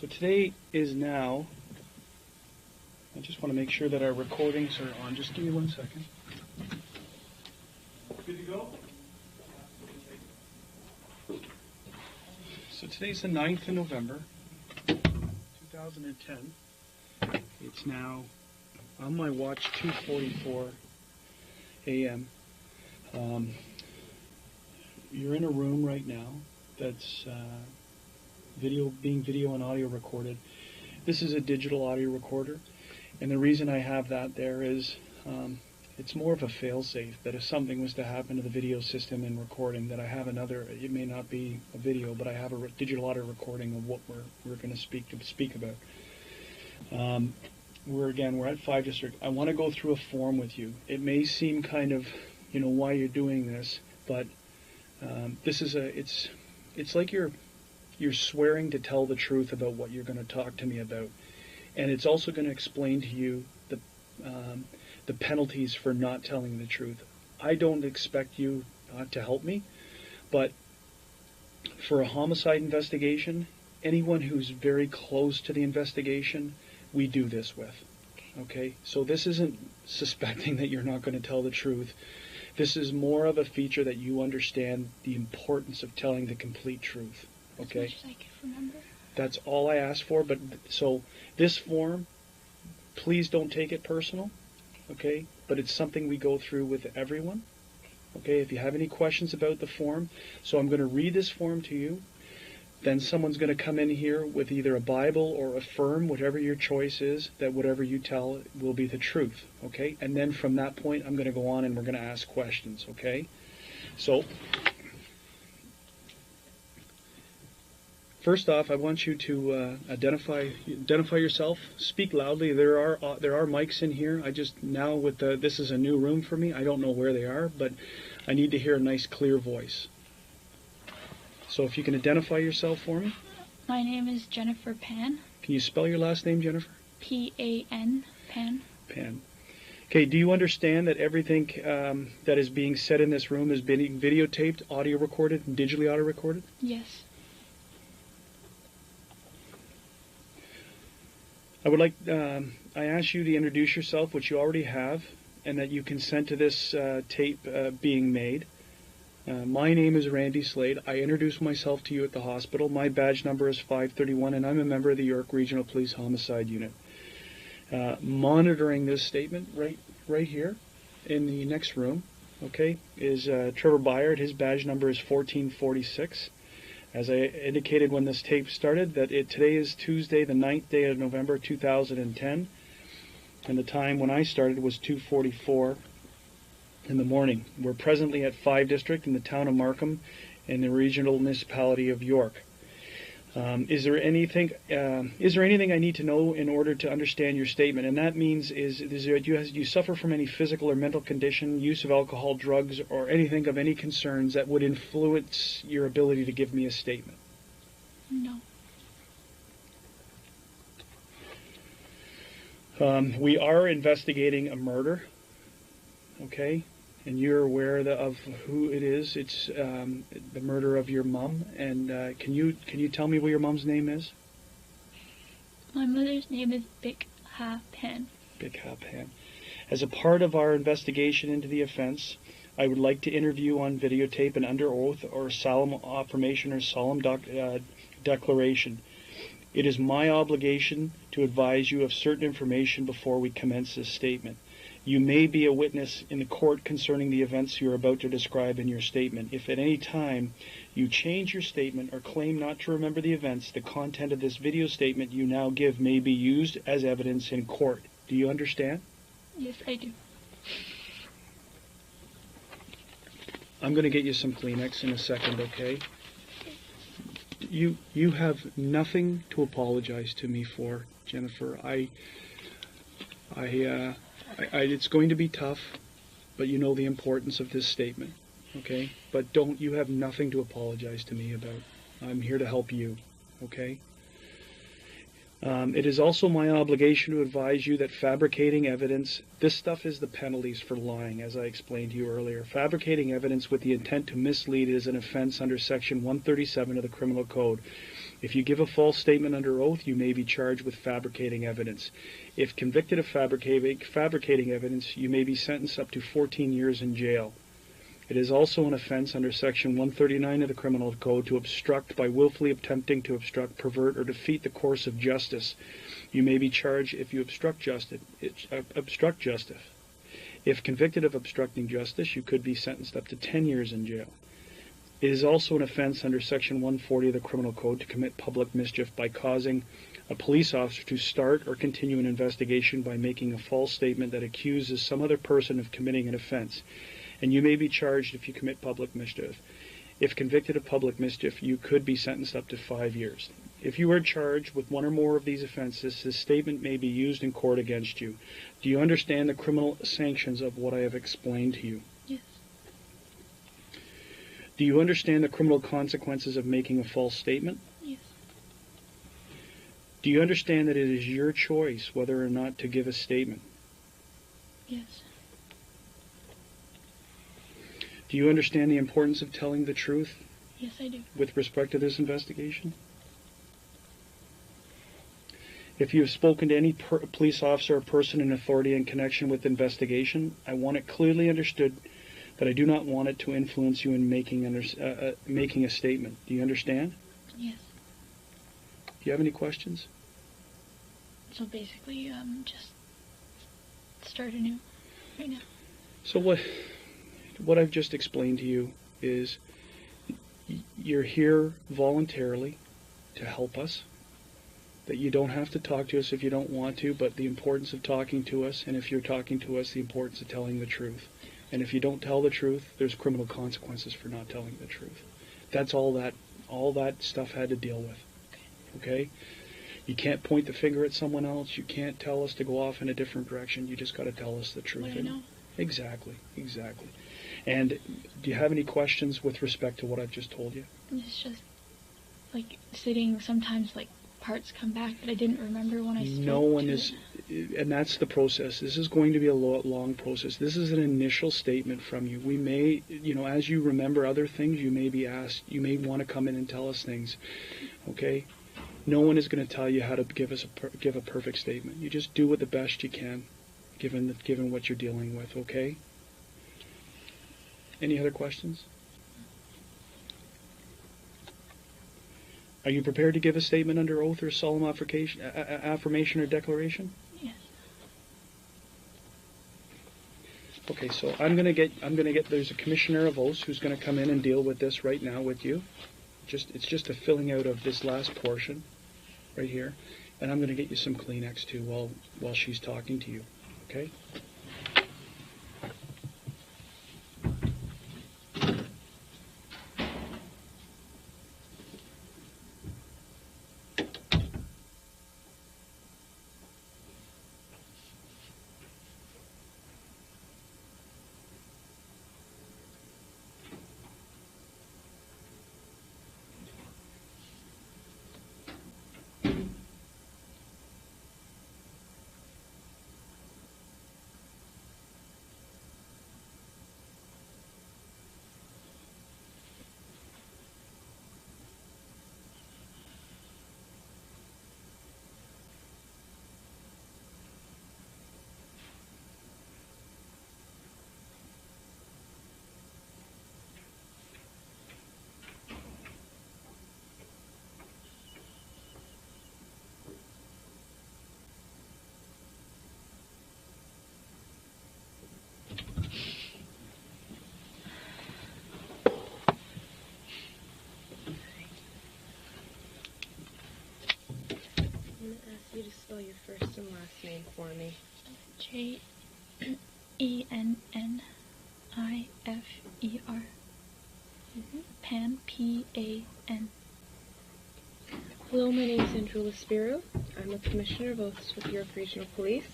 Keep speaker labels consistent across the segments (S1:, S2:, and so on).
S1: So today is now, I just want to make sure that our recordings are on. Just give me 1 second. Good to go? So today's the 9th of November, 2010. It's now, on my watch, 2:44 a.m. You're in a room right now that's being video and audio recorded. This is a digital audio recorder, and the reason I have that there is it's more of a fail-safe, that if something was to happen to the video system in recording, that I have another, it may not be a video, but I have a digital audio recording of what we're going to speak about. We're at 5 District. I want to go through a form with you. It may seem kind of, why you're doing this, but this is it's like you're swearing to tell the truth about what you're going to talk to me about, and it's also going to explain to you the penalties for not telling the truth. I don't expect you to help me, but for a homicide investigation, anyone who's very close to the investigation, we do this with. Okay? So this isn't suspecting that you're not going to tell the truth. This is more of a feature that you understand the importance of telling the complete truth. Okay?
S2: As much as I can remember. That's
S1: all I asked for, but so this form, please don't take it personal. Okay? But it's something we go through with everyone. Okay? If you have any questions about the form, so I'm going to read this form to you. Then someone's going to come in here with either a Bible or affirm, whatever your choice is, that whatever you tell will be the truth, okay? And then from that point, I'm going to go on and we're going to ask questions, okay? So, first off, I want you to identify yourself. Speak loudly. There are mics in here. I just now this is a new room for me. I don't know where they are, but I need to hear a nice, clear voice. So if you can identify yourself for me.
S2: My name is Jennifer Pan.
S1: Can you spell your last name, Jennifer?
S2: P-A-N, Pan.
S1: Pan. Okay, do you understand that everything that is being said in this room is being videotaped, audio recorded, and digitally audio recorded?
S2: Yes.
S1: I would like, I ask you to introduce yourself, which you already have, and that you consent to this tape being made. My name is Randy Slade. I introduced myself to you at the hospital. My badge number is 531, and I'm a member of the York Regional Police Homicide Unit. Monitoring this statement right here in the next room, okay, is Trevor Byard. His badge number is 1446. As I indicated when this tape started, that today is Tuesday, the 9th day of November 2010, and the time when I started was 2:44 in the morning. We're presently at 5 District in the town of Markham in the regional municipality of York. Is there anything I need to know in order to understand your statement? And that means do you suffer from any physical or mental condition, use of alcohol, drugs, or anything of any concerns that would influence your ability to give me a statement?
S2: No.
S1: We are investigating a murder. Okay, and you're aware of who it is. It's the murder of your mom. And can you tell me what your mom's name is?
S2: My mother's name is Bich Ha Pan.
S1: Bich Ha Pan. As a part of our investigation into the offense, I would like to interview on videotape and under oath or solemn affirmation or solemn declaration. It is my obligation to advise you of certain information before we commence this statement. You may be a witness in the court concerning the events you are about to describe in your statement. If at any time you change your statement or claim not to remember the events, the content of this video statement you now give may be used as evidence in court. Do you understand?
S2: Yes, I do.
S1: I'm going to get you some Kleenex in a second, okay? You have nothing to apologize to me for, Jennifer. It's going to be tough, but you know the importance of this statement, okay? But you have nothing to apologize to me about. I'm here to help you, okay? It is also my obligation to advise you that fabricating evidence, this stuff is the penalties for lying, as I explained to you earlier. Fabricating evidence with the intent to mislead is an offense under Section 137 of the Criminal Code. If you give a false statement under oath, you may be charged with fabricating evidence. If convicted of fabricating evidence, you may be sentenced up to 14 years in jail. It is also an offense under Section 139 of the Criminal Code to obstruct by willfully attempting to obstruct, pervert, or defeat the course of justice. You may be charged if you obstruct justice. If convicted of obstructing justice, you could be sentenced up to 10 years in jail. It is also an offense under Section 140 of the Criminal Code to commit public mischief by causing a police officer to start or continue an investigation by making a false statement that accuses some other person of committing an offense. And you may be charged if you commit public mischief. If convicted of public mischief, you could be sentenced up to 5 years. If you are charged with one or more of these offenses, this statement may be used in court against you. Do you understand the criminal sanctions of what I have explained to you?
S2: Yes.
S1: Do you understand the criminal consequences of making a false statement?
S2: Yes.
S1: Do you understand that it is your choice whether or not to give a statement?
S2: Yes.
S1: Do you understand the importance of telling the truth?
S2: Yes, I do.
S1: With respect to this investigation? If you have spoken to any police officer or person in authority in connection with the investigation, I want it clearly understood that I do not want it to influence you in making a statement. Do you understand?
S2: Yes.
S1: Do you have any questions?
S2: So basically, just start anew right now.
S1: So what I've just explained to you is you're here voluntarily to help us, that you don't have to talk to us if you don't want to, but the importance of talking to us, and if you're talking to us, the importance of telling the truth. And if you don't tell the truth, there's criminal consequences for not telling the truth. That's all that stuff had to deal with. Okay? You can't point the finger at someone else. You can't tell us to go off in a different direction. You just got to tell us the truth.
S2: What I know.
S1: Exactly. And do you have any questions with respect to what I've just told you?
S2: It's just like sitting sometimes, like parts come back that I didn't remember when I spoke.
S1: No one is, and that's the process. This is going to be a long process. This is an initial statement from you. We may, as you remember other things, you may be asked, you may want to come in and tell us things. Okay? No one is going to tell you how to give a perfect statement. You just do it the best you can, given what you're dealing with. Okay? Any other questions? Are you prepared to give a statement under oath or solemn affirmation or declaration?
S2: Yes.
S1: Okay, so I'm gonna get. There's a commissioner of oaths who's gonna come in and deal with this right now with you. It's just a filling out of this last portion, right here, and I'm gonna get you some Kleenex too while she's talking to you. Okay.
S3: You to spell your first and last name for me.
S2: Jennifer. Pan, Pan.
S3: Hello, my name is Andrew Spiro. I'm a Commissioner of Oaths with York Regional Police.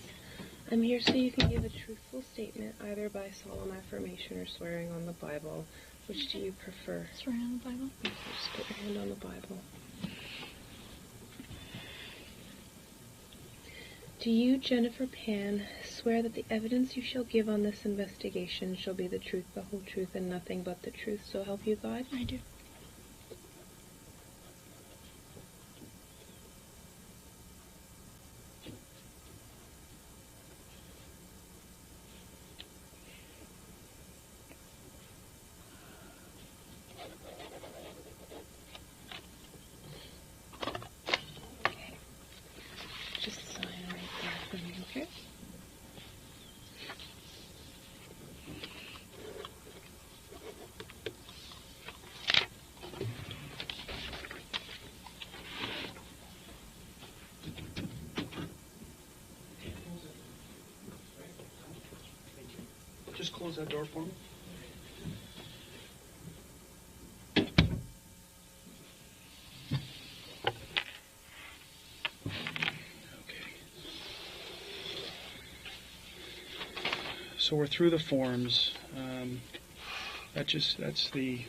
S3: I'm here so you can give a truthful statement either by solemn affirmation or swearing on the Bible. Which do you prefer?
S2: Swearing on the Bible.
S3: Okay, just put your hand on the Bible. Do you, Jennifer Pan, swear that the evidence you shall give on this investigation shall be the truth, the whole truth, and nothing but the truth, so help you God?
S2: I do.
S1: close that door for me? So we're through the forms. That's the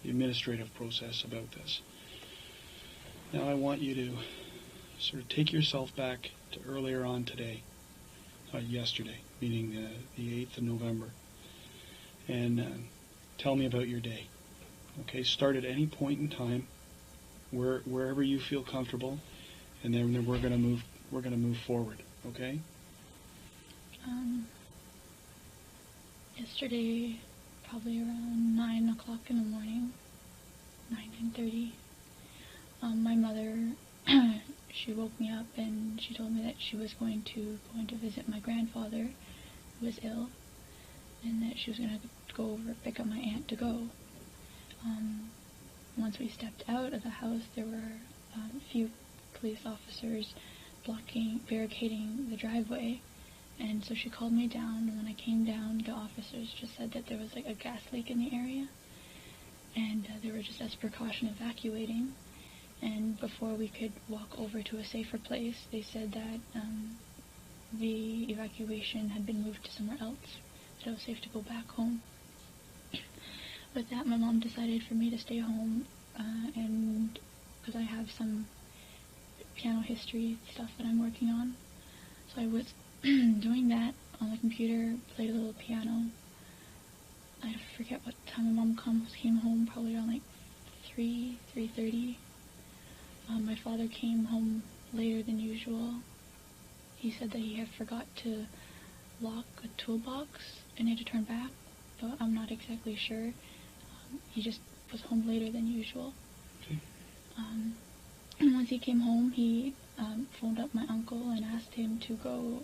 S1: administrative process about this. Now I want you to sort of take yourself back to earlier on today, yesterday, meaning the 8th of November, and tell me about your day. Okay, start at any point in time, wherever you feel comfortable, and then we're going to move forward. Okay.
S2: Yesterday, probably around 9 o'clock in the morning, 9:30. My mother, she woke me up and she told me that she was going to visit my grandfather, who was ill, and that she was going to go over pick up my aunt to go. Once we stepped out of the house, there were a few police officers barricading the driveway. And so she called me down, and when I came down, the officers just said that there was like a gas leak in the area, and they were just as precaution evacuating. And before we could walk over to a safer place, they said that the evacuation had been moved to somewhere else, that it was safe to go back home. With that, my mom decided for me to stay home, and because I have some piano history stuff that I'm working on, so I was doing that on the computer, played a little piano. I forget what time my mom came home, probably around like 3:30. My father came home later than usual. He said that he had forgot to lock a toolbox and had to turn back, but I'm not exactly sure. He just was home later than usual.
S1: Okay.
S2: And once he came home, he phoned up my uncle and asked him to go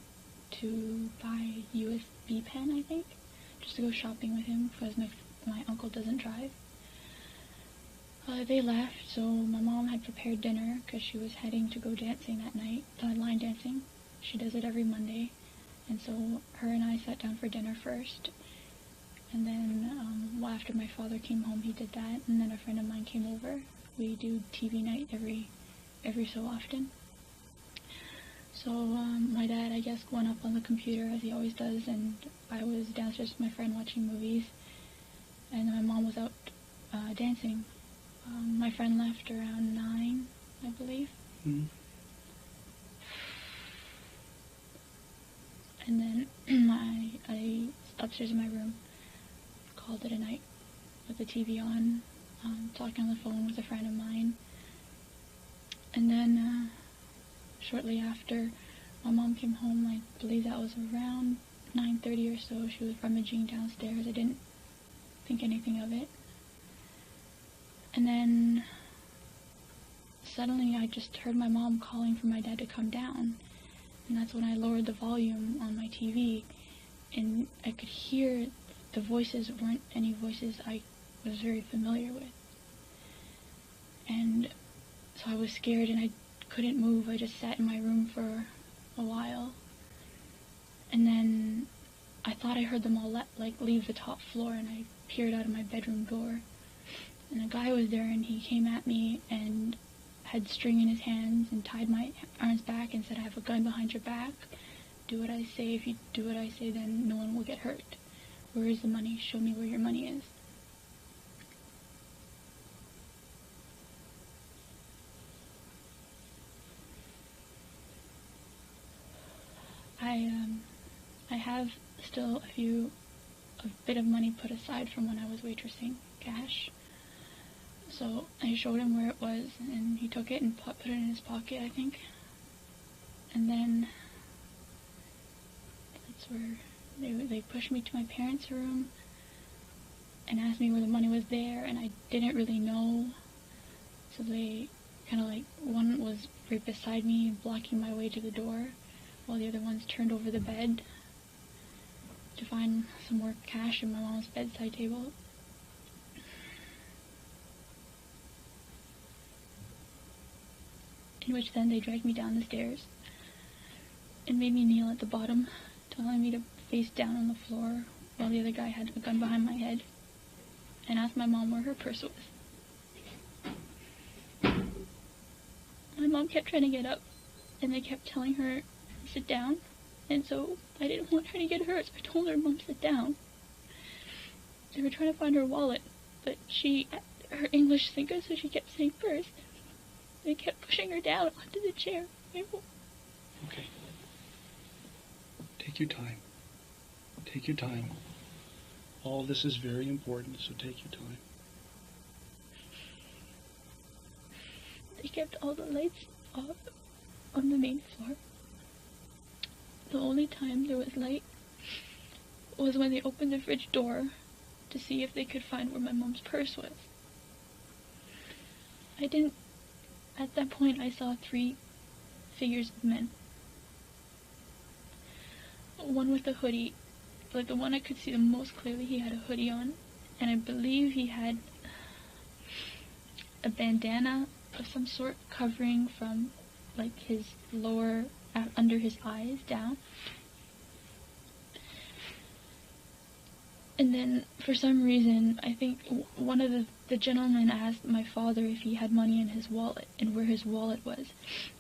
S2: to buy USB pen, I think, just to go shopping with him, because my uncle doesn't drive. They left, so my mom had prepared dinner because she was heading to go dancing that night, line dancing. She does it every Monday, and so her and I sat down for dinner first, and then after my father came home, he did that, and then a friend of mine came over. We do TV night every so often. So my dad, I guess, went up on the computer as he always does, and I was downstairs with my friend watching movies, and my mom was out dancing. My friend left around 9, I believe.
S1: Mm-hmm.
S2: And then I upstairs in my room, called it a night with the TV on, talking on the phone with a friend of mine. And then shortly after, my mom came home. I believe that was around 9:30 or so. She was rummaging downstairs. I didn't think anything of it. And then suddenly I just heard my mom calling for my dad to come down. And that's when I lowered the volume on my TV, and I could hear the voices weren't any voices I was very familiar with. And so I was scared and I couldn't move. I just sat in my room for a while. And then I thought I heard them all leave the top floor, and I peered out of my bedroom door. And a guy was there, and he came at me and had string in his hands and tied my arms back and said, "I have a gun behind your back. Do what I say. If you do what I say, then no one will get hurt. Where is the money? Show me where your money is." I have still a bit of money put aside from when I was waitressing, cash. So I showed him where it was, and he took it and put it in his pocket, I think. And then that's where they pushed me to my parents' room and asked me where the money was there, and I didn't really know. So they kind of one was right beside me, blocking my way to the door, while the other ones turned over the bed to find some more cash in my mom's bedside table. In which then they dragged me down the stairs and made me kneel at the bottom, telling me to face down on the floor while the other guy had a gun behind my head and asked my mom where her purse was. My mom kept trying to get up, and they kept telling her, sit down, and so I didn't want her to get hurt, so I told her, Mom, sit down. They were trying to find her wallet, but her English isn't good, so she kept saying purse. They kept pushing her down onto the chair.
S1: Okay. Take your time. Take your time. All this is very important, so take your time.
S2: They kept all the lights off on the main floor. The only time there was light was when they opened the fridge door to see if they could find where my mom's purse was. At that point, I saw 3 figures of men. One with a hoodie, like the one I could see the most clearly, he had a hoodie on, and I believe he had a bandana of some sort covering from like his lower, under his eyes down. And then, for some reason, I think one of the gentlemen asked my father if he had money in his wallet and where his wallet was.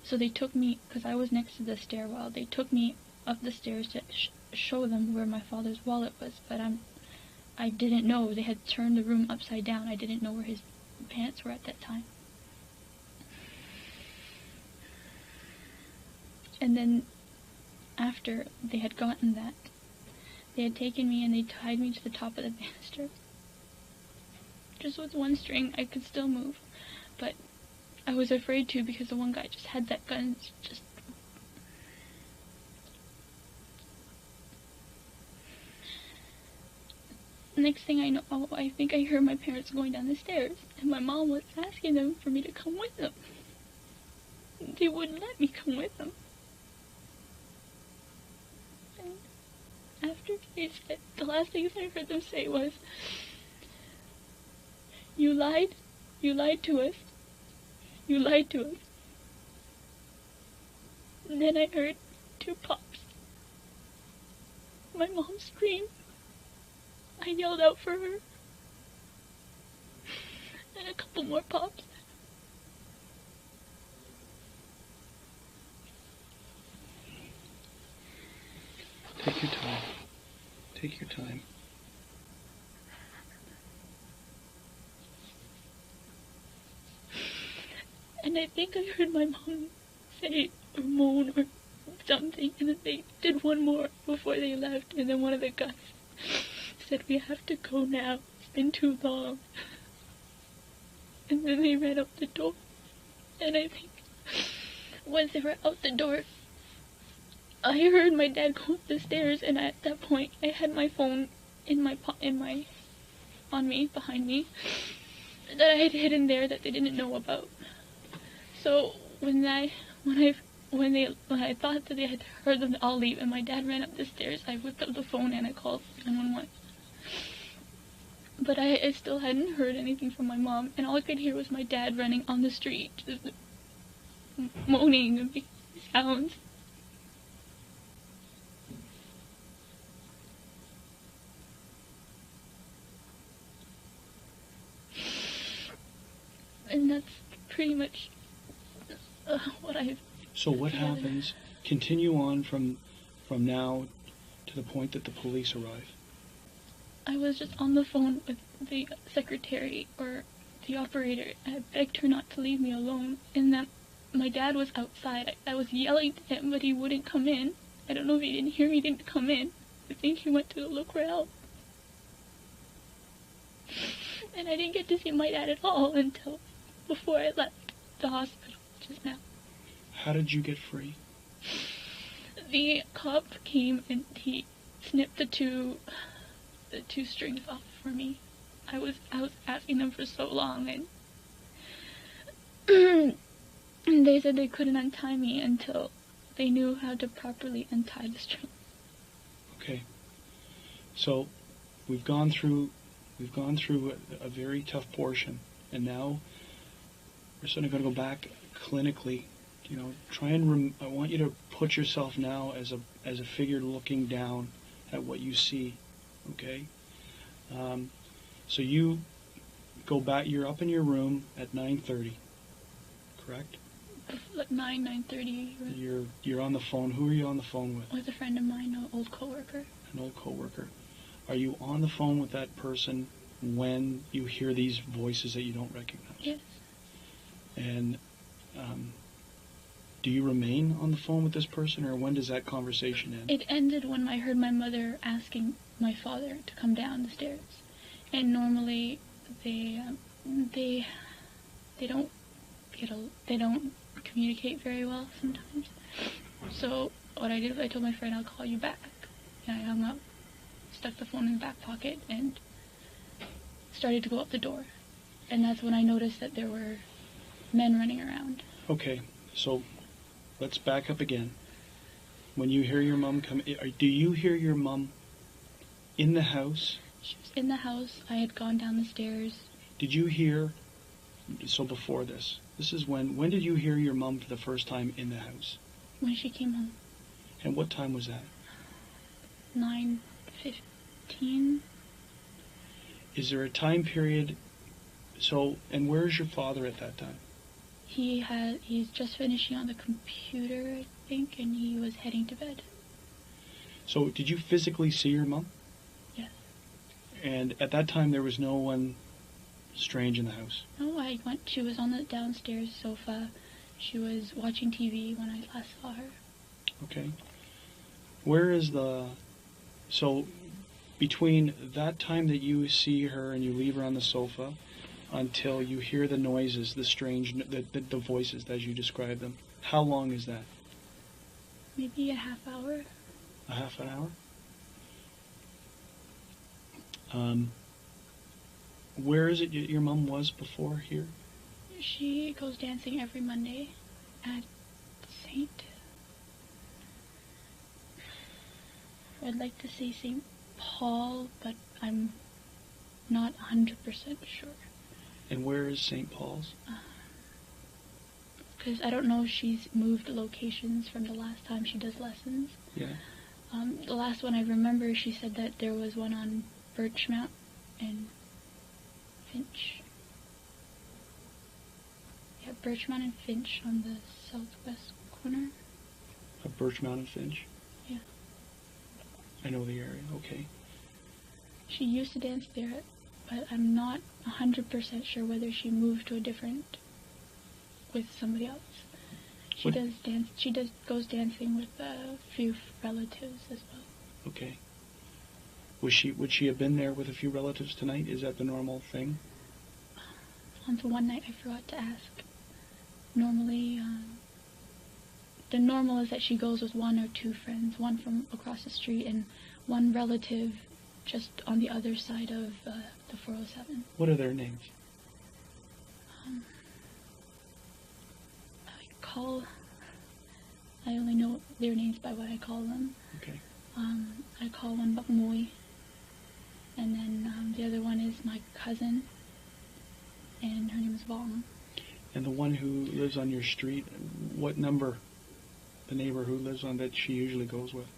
S2: So they took me, because I was next to the stairwell, they took me up the stairs to show them where my father's wallet was. But I didn't know. They had turned the room upside down. I didn't know where his pants were at that time. And then, after they had gotten that, they had taken me and they tied me to the top of the banister. Just with one string, I could still move, but I was afraid to because the one guy just had that gun. Just next thing I know, I think I heard my parents going down the stairs, and my mom was asking them for me to come with them. They wouldn't let me come with them. After they said, the last things I heard them say was, you lied to us, you lied to us. And then I heard 2 pops. My mom screamed. I yelled out for her. And a couple more pops.
S1: Take your time. Take your time.
S2: And I think I heard my mom say or moan or something, and then they did one more before they left, and then one of the guys said, we have to go now, it's been too long. And then they ran out the door, and I think once they were out the door, I heard my dad go up the stairs, and at that point, I had my phone on me, behind me, that I had hidden there that they didn't know about. So when I thought that they had heard them all leave, and my dad ran up the stairs, I whipped up the phone and I called 911. But I still hadn't heard anything from my mom, and all I could hear was my dad running on the street, just moaning and making sounds. And that's pretty much what I've...
S1: So what happens? Continue on from now to the point that the police arrive.
S2: I was just on the phone with the secretary, or the operator. I begged her not to leave me alone, and that my dad was outside. I was yelling to him, but he wouldn't come in. I don't know if he didn't hear me, he didn't come in. I think he went to go look for help. And I didn't get to see my dad at all until before I left the hospital just now.
S1: How did you get free?
S2: The cop came and he snipped the two strings off for me. I was asking them for so long, and they said they couldn't untie me until they knew how to properly untie the string.
S1: Okay. So we've gone through a very tough portion, and now we're sort of going to go back clinically. You know, I want you to put yourself now as a figure looking down at what you see, okay? So you go back, you're up in your room at 9:30, correct?
S2: Like 9:30.
S1: You're on the phone. Who are you on the phone with?
S2: With a friend of mine, an old coworker.
S1: An old coworker. Are you on the phone with that person when you hear these voices that you don't recognize?
S2: Yes.
S1: And do you remain on the phone with this person, or when does that conversation end?
S2: It ended when I heard my mother asking my father to come down the stairs. And normally they don't communicate very well sometimes. So what I did was I told my friend I'll call you back. And I hung up, stuck the phone in the back pocket, and started to go up the door. And that's when I noticed that there were men running around.
S1: Okay, so let's back up again. When you hear your mom come, do you hear your mom in the house?
S2: She was in the house. I had gone down the stairs.
S1: Did you hear, so before this is when did you hear your mom for the first time in the house?
S2: When she came home.
S1: And what time was that?
S2: 9:15.
S1: Is there a time period, and where's your father at that time?
S2: He's just finishing on the computer, I think, and he was heading to bed.
S1: So did you physically see your mom?
S2: Yes.
S1: And at that time there was no one strange in the house?
S2: No, she was on the downstairs sofa. She was watching TV when I last saw her.
S1: Okay. Where is so between that time that you see her and you leave her on the sofa until you hear the noises, the strange, the voices as you describe them, how long is that?
S2: Maybe a half hour.
S1: A half an hour? Where is it your mom was before here?
S2: She goes dancing every Monday at I'd like to say St. Paul, but I'm not 100% sure.
S1: And where is St. Paul's?
S2: Because I don't know if she's moved locations from the last time she does lessons.
S1: Yeah.
S2: The last one I remember, she said that there was one on Birchmount and Finch. Yeah, Birchmount and Finch on the southwest corner.
S1: Of Birchmount and Finch?
S2: Yeah.
S1: I know the area, okay.
S2: She used to dance there, but I'm not 100% sure whether she moved to with somebody else. She goes dancing with a few relatives as well.
S1: Okay. Would she have been there with a few relatives tonight? Is that the normal thing?
S2: On the one night I forgot to ask. Normally, the normal is that she goes with one or two friends, one from across the street and one relative just on the other side of the 407.
S1: What are their names?
S2: I only know their names by what I call them.
S1: Okay.
S2: I call one Bak Moy, and then the other one is my cousin, and her name is Wong.
S1: And the one who lives on your street, what number? The neighbor who lives on that she usually goes with?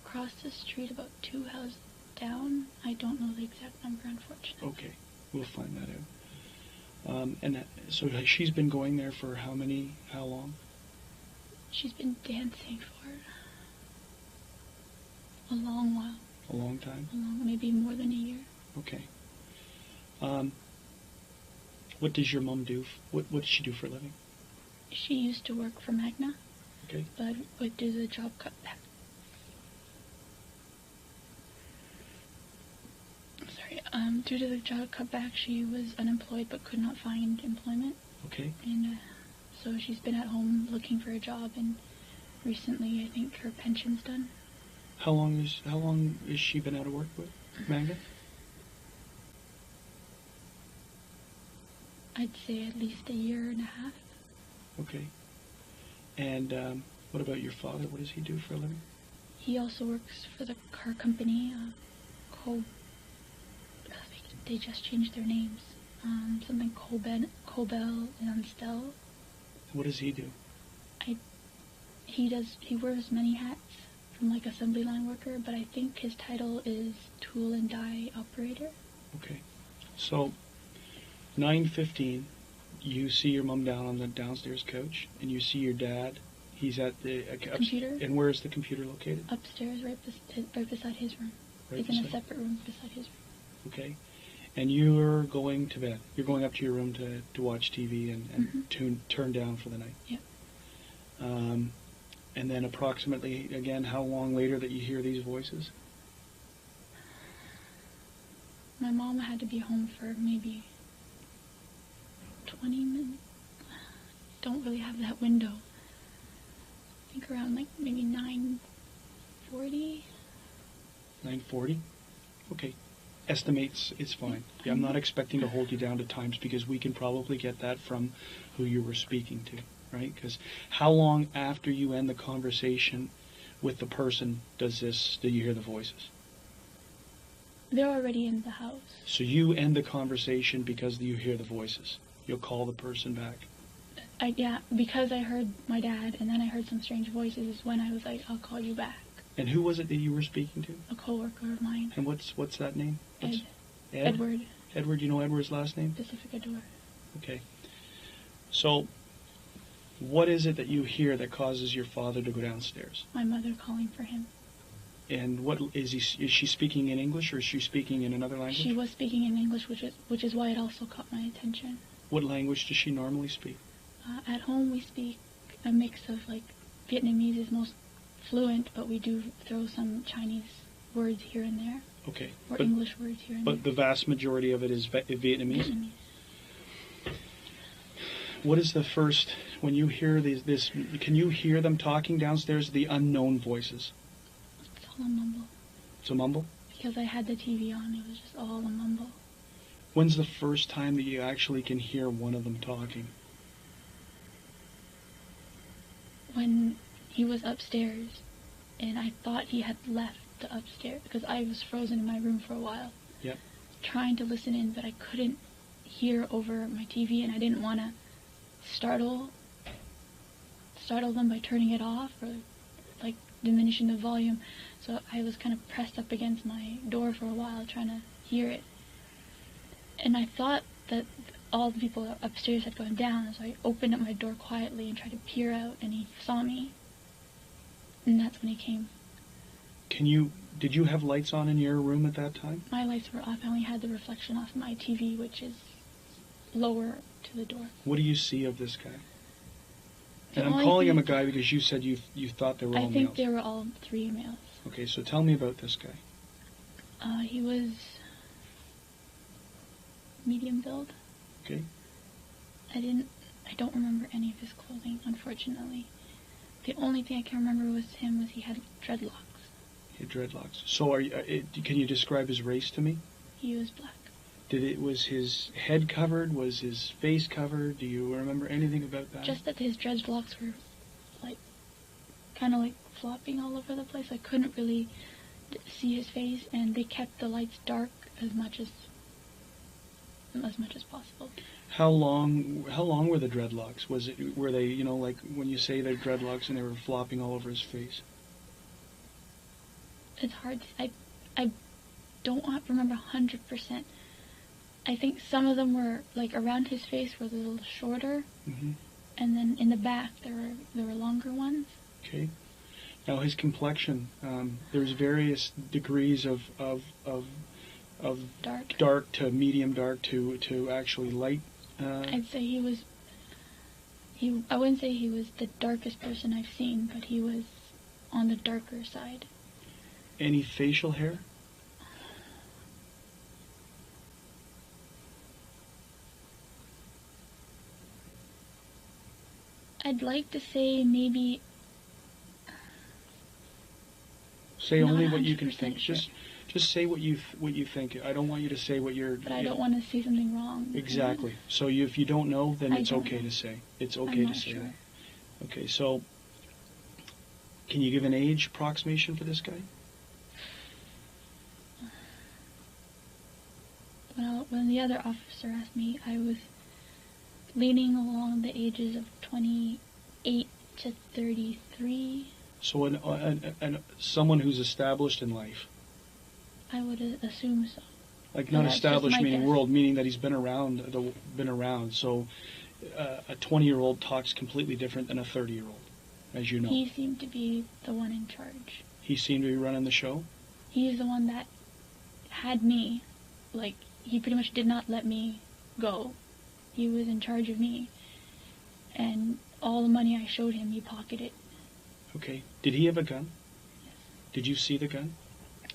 S2: Across the street, about 2 houses down. I don't know the exact number, unfortunately.
S1: Okay, we'll find that out. So she's been going there for how long?
S2: She's been dancing for a long while.
S1: A long time?
S2: Maybe more than a year.
S1: Okay. What does your mom do? What does she do for a living?
S2: She used to work for Magna.
S1: Okay.
S2: But due to the job cutback. Due to the job cutback, she was unemployed but could not find employment.
S1: Okay.
S2: And so she's been at home looking for a job, and recently I think her pension's done.
S1: How long has she been out of work with Magna?
S2: I'd say at least a year and a half.
S1: Okay. And what about your father? What does he do for a living?
S2: He also works for the car company, they just changed their names. Something Cobel and Stel.
S1: What does he do?
S2: He wears many hats. from like assembly line worker, but I think his title is tool and die operator.
S1: Okay. So 9:15, you see your mom down on the downstairs couch, and you see your dad. He's at the
S2: Computer.
S1: And where is the computer located?
S2: Upstairs, right beside his room.
S1: Right
S2: He's in a
S1: beside-
S2: separate room beside his room.
S1: Okay. And you're going to bed. You're going up to your room to watch TV and turn down for the night.
S2: Yep.
S1: And then approximately, again, how long later that you hear these voices?
S2: My mom had to be home for maybe 20 minutes. Don't really have that window. I think around like maybe 9:40.
S1: 9:40? Okay. Estimates, it's fine. Yeah, I'm not expecting to hold you down to times because we can probably get that from who you were speaking to, right? Because how long after you end the conversation with the person do you hear the voices?
S2: They're already in the house.
S1: So you end the conversation because you hear the voices. You'll call the person back.
S2: Yeah, because I heard my dad and then I heard some strange voices is when I was like, I'll call you back.
S1: And who was it that you were speaking to?
S2: A coworker of mine.
S1: And what's that name? Ed?
S2: Edward.
S1: Edward, you know Edward's last name?
S2: Pacific Door.
S1: Okay. So, what is it that you hear that causes your father to go downstairs?
S2: My mother calling for him.
S1: And what is she speaking in English or is she speaking in another language?
S2: She was speaking in English, which is why it also caught my attention.
S1: What language does she normally speak?
S2: At home we speak a mix of like Vietnamese is most fluent, but we do throw some Chinese words here and there.
S1: Okay.
S2: Or English words here and
S1: there. But the vast majority of it is Vietnamese?
S2: Vietnamese.
S1: What is the first, when you hear this, can you hear them talking downstairs, the unknown voices?
S2: It's all a mumble.
S1: It's a mumble?
S2: Because I had the TV on, it was just all a mumble.
S1: When's the first time that you actually can hear one of them talking?
S2: When he was upstairs, and I thought he had left the upstairs, because I was frozen in my room for a while.
S1: Yep.
S2: Trying to listen in, but I couldn't hear over my TV, and I didn't want to startle them by turning it off or like diminishing the volume. So I was kind of pressed up against my door for a while trying to hear it. And I thought that all the people upstairs had gone down, so I opened up my door quietly and tried to peer out, and he saw me. And that's when he came.
S1: Did you have lights on in your room at that time?
S2: My lights were off. I only had the reflection off my TV, which is lower to the door.
S1: What do you see of this guy? And I'm calling him a guy because you said you thought they were all males.
S2: I think they were all 3 males.
S1: Okay, so tell me about this guy.
S2: He was medium build.
S1: Okay.
S2: I don't remember any of his clothing, unfortunately. The only thing I can remember was he had dreadlocks.
S1: He had dreadlocks. So can you describe his race to me?
S2: He was black.
S1: Was his head covered? Was his face covered? Do you remember anything about that?
S2: Just that his dreadlocks were kind of like flopping all over the place. I couldn't really see his face, and they kept the lights dark as much as possible.
S1: How long were the dreadlocks? Were they like when you say they're dreadlocks and they were flopping all over his face?
S2: It's hard. I don't remember 100%. I think some of them were like around his face was a little shorter, and then in the back there were longer ones. Okay.
S1: Now his complexion, there's various degrees of dark to medium dark to actually light.
S2: I'd say I wouldn't say he was the darkest person I've seen, but he was on the darker side.
S1: Any facial hair?
S2: I'd like to say maybe.
S1: Say only what you can think.
S2: Sure.
S1: Just say what you think. I don't want you to say what you're.
S2: But I don't want to say something wrong.
S1: Exactly. So if you don't know, then it's okay to say. It's okay to say that. Okay. So, can you give an age approximation for this guy?
S2: Well, when the other officer asked me, I was leaning along the ages of 28 to 33.
S1: So someone who's established in life.
S2: I would assume so.
S1: Like not
S2: That's just
S1: established
S2: my
S1: meaning
S2: guess.
S1: world, meaning that he's been around. So a 20-year-old talks completely different than a 30-year-old, as you know.
S2: He seemed to be the one in charge.
S1: He seemed to be running the show.
S2: He's the one that had me. Like, he pretty much did not let me go. He was in charge of me. And all the money I showed him, he pocketed.
S1: Okay. Did he have a gun?
S2: Yes.
S1: Did you see the gun?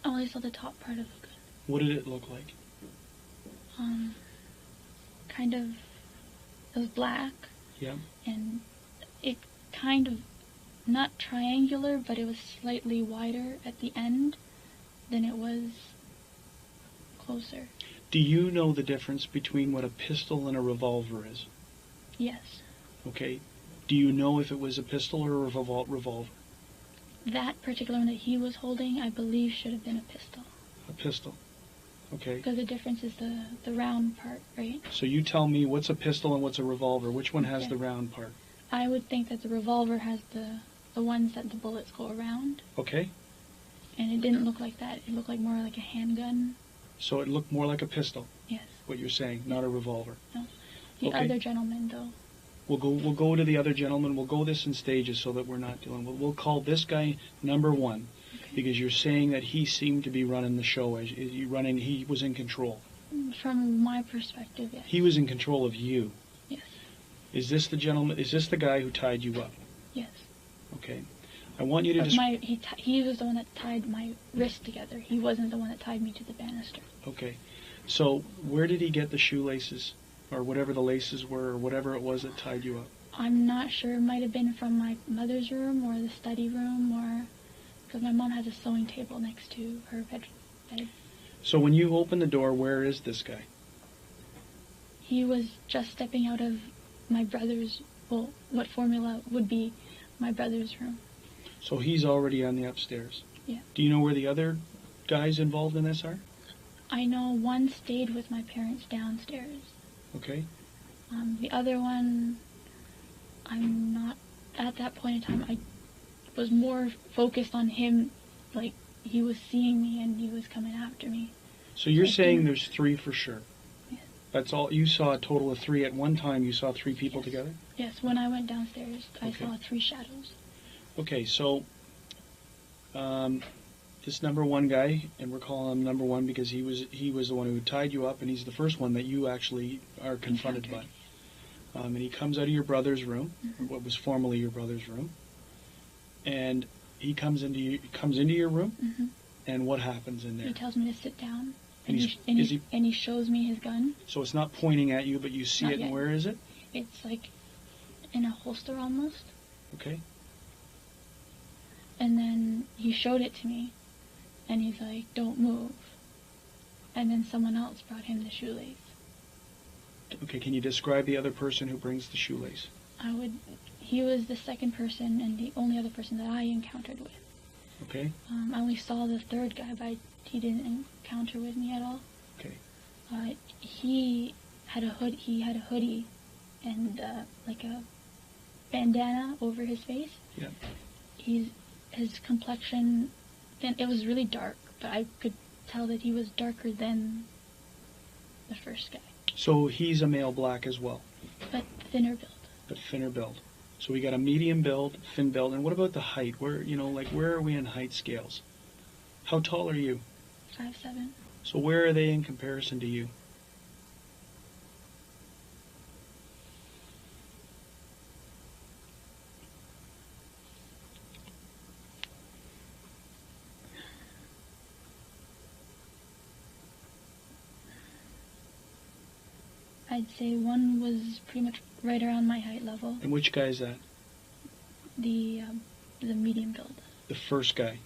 S2: I only saw the top part of the gun.
S1: What did it look like?
S2: Kind of, it was black.
S1: Yeah.
S2: And it kind of, not triangular, but it was slightly wider at the end than it was closer.
S1: Do you know the difference between what a pistol and a revolver is?
S2: Yes.
S1: Okay. Do you know if it was a pistol or a revolver?
S2: That particular one that he was holding, I believe, should have been a pistol.
S1: A pistol. Okay.
S2: Because the difference is the round part, right?
S1: So you tell me what's a pistol and what's a revolver. Which one has
S2: Okay.
S1: the round part?
S2: I would think that the revolver has the ones that the bullets go around.
S1: Okay.
S2: And it didn't look like that. It looked like more like a handgun.
S1: So it looked more like a pistol.
S2: Yes.
S1: What you're saying, not a revolver.
S2: No. The
S1: Okay.
S2: other gentleman, though.
S1: We'll go to the other gentleman. We'll go this in stages so that we're not dealing. We'll call this guy number one,
S2: Okay.
S1: because you're saying that he seemed to be running the show. He was in control.
S2: From my perspective, yes.
S1: He was in control of you.
S2: Yes.
S1: Is this the gentleman? Is this the guy who tied you up?
S2: Yes.
S1: Okay. I want you to
S2: But he was the one that tied my wrist together. He wasn't the one that tied me to the banister.
S1: Okay. So where did he get the shoelaces, or whatever the laces were, or whatever it was that tied you up?
S2: I'm not sure. It might have been from my mother's room or the study room, or because my mom has a sewing table next to her bed.
S1: So when you open the door, where is this guy?
S2: He was just stepping out of my brother's, well, what formula would be my brother's room.
S1: So he's already on the upstairs.
S2: Yeah.
S1: Do you know where the other guys involved in this are?
S2: I know one stayed with my parents downstairs.
S1: Okay.
S2: The other one, I'm not, at that point in time, I was more focused on him, like, he was seeing me and he was coming after me.
S1: So you're
S2: I
S1: saying
S2: think-
S1: there's three for sure?
S2: Yes.
S1: That's all? You saw a total of three at one time? You saw three people
S2: Yes.
S1: together?
S2: Yes, when I went downstairs, I
S1: Okay.
S2: saw 3 shadows.
S1: Okay, so this number one guy, and we're calling him number one because he was the one who tied you up, and he's the first one that you actually are confronted by. And he comes out of your brother's room, or what was formerly your brother's room, and he comes into your room.
S2: Mm-hmm.
S1: And what happens in there?
S2: He tells me to sit down,
S1: And
S2: and,
S1: he's-
S2: he shows me his gun.
S1: So it's not pointing at you, but you see
S2: Not
S1: it, and
S2: yet.
S1: where is it?
S2: It's like in a holster almost.
S1: Okay.
S2: And then he showed it to me, and he's like, "Don't move." And then someone else brought him the shoelace.
S1: Okay, can you describe the other person who brings the shoelace?
S2: He was the second person and the only other person that I encountered with.
S1: Okay.
S2: I only saw the third guy, but he didn't encounter with me at all.
S1: Okay.
S2: He had a hoodie and like a bandana over his face.
S1: Yeah.
S2: His complexion, and it was really dark, but I could tell that he was darker than the first guy,
S1: So he's a male black as well,
S2: but thinner build.
S1: but thinner build. So we got a medium build, thin build, and what about the height? Where are we in height scales? How tall are you?
S2: 5'7".
S1: So where are they in comparison to you?
S2: I'd say one was pretty much right around my height level.
S1: And which guy is that?
S2: The medium build.
S1: The first guy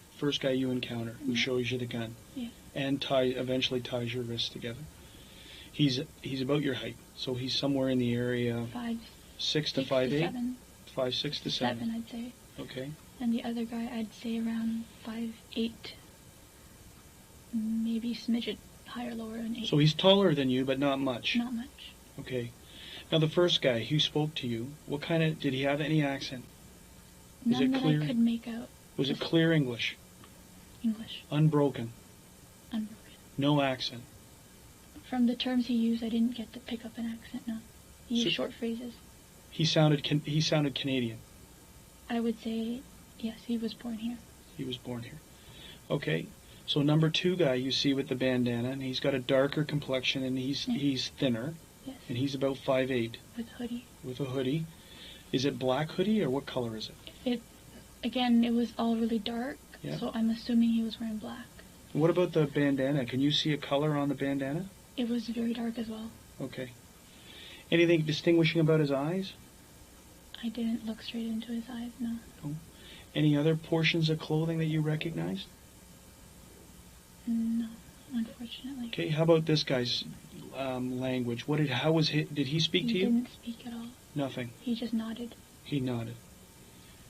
S1: you encounter who shows you the gun.
S2: Yeah.
S1: And eventually ties your wrists together. He's about your height, so he's somewhere in the area 6 to 5'8",
S2: 7.
S1: 5'6" to 7.
S2: 7, I'd say.
S1: Okay.
S2: And the other guy, I'd say around 5'8", maybe smidget higher, lower than 8.
S1: So he's taller than you, but not much.
S2: Not much.
S1: Okay. Now the first guy who spoke to you, did he have any accent? Is
S2: None
S1: it
S2: that
S1: clear?
S2: I could make out.
S1: Was it clear English?
S2: English.
S1: Unbroken?
S2: Unbroken.
S1: No accent?
S2: From the terms he used, I didn't get to pick up an accent, no. He used short phrases.
S1: He sounded Canadian?
S2: I would say, yes, he was born here.
S1: He was born here. Okay. So number 2 guy you see with the bandana, and he's got a darker complexion, and he's thinner.
S2: Yes.
S1: And he's about 5'8".
S2: With a hoodie.
S1: With a hoodie. Is it black hoodie, or what color is it?
S2: Again, it was all really dark,
S1: Yeah.
S2: so I'm assuming he was wearing black.
S1: What about the bandana? Can you see a color on the bandana?
S2: It was very dark as well.
S1: Okay. Anything distinguishing about his eyes?
S2: I didn't look straight into his eyes, no.
S1: Any other portions of clothing that you recognized?
S2: No, unfortunately.
S1: Okay, how about this guy's language? Did he speak to you?
S2: He didn't speak at all.
S1: Nothing.
S2: He just nodded.
S1: He nodded.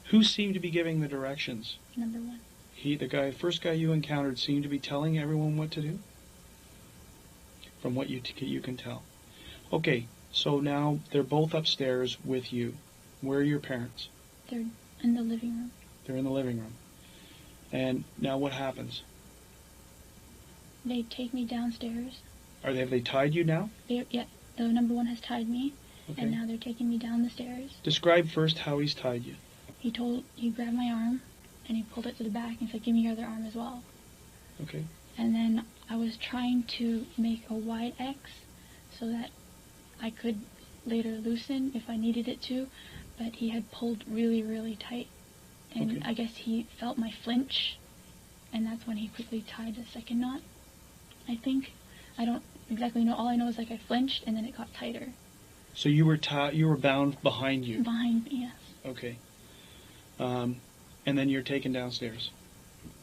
S1: Who seemed to be giving the directions?
S2: Number 1.
S1: The first guy you encountered seemed to be telling everyone what to do? From what you can tell. Okay, so now they're both upstairs with you. Where are your parents?
S2: They're in the living room.
S1: They're in the living room. And now what happens?
S2: They take me downstairs.
S1: Have they tied you now?
S2: Yeah, the number 1 has tied me,
S1: Okay.
S2: and now they're taking me down the stairs.
S1: Describe first how he's tied you.
S2: He grabbed my arm, and he pulled it to the back, and said, give me your other arm as well.
S1: Okay.
S2: And then I was trying to make a wide X so that I could later loosen if I needed it to, but he had pulled really, really tight. And
S1: Okay.
S2: I guess he felt my flinch, and that's when he quickly tied the second knot, I think. I don't exactly know. All I know is I flinched, and then it got tighter.
S1: So you were bound behind you.
S2: Behind me, yes.
S1: Okay. And then you're taken downstairs.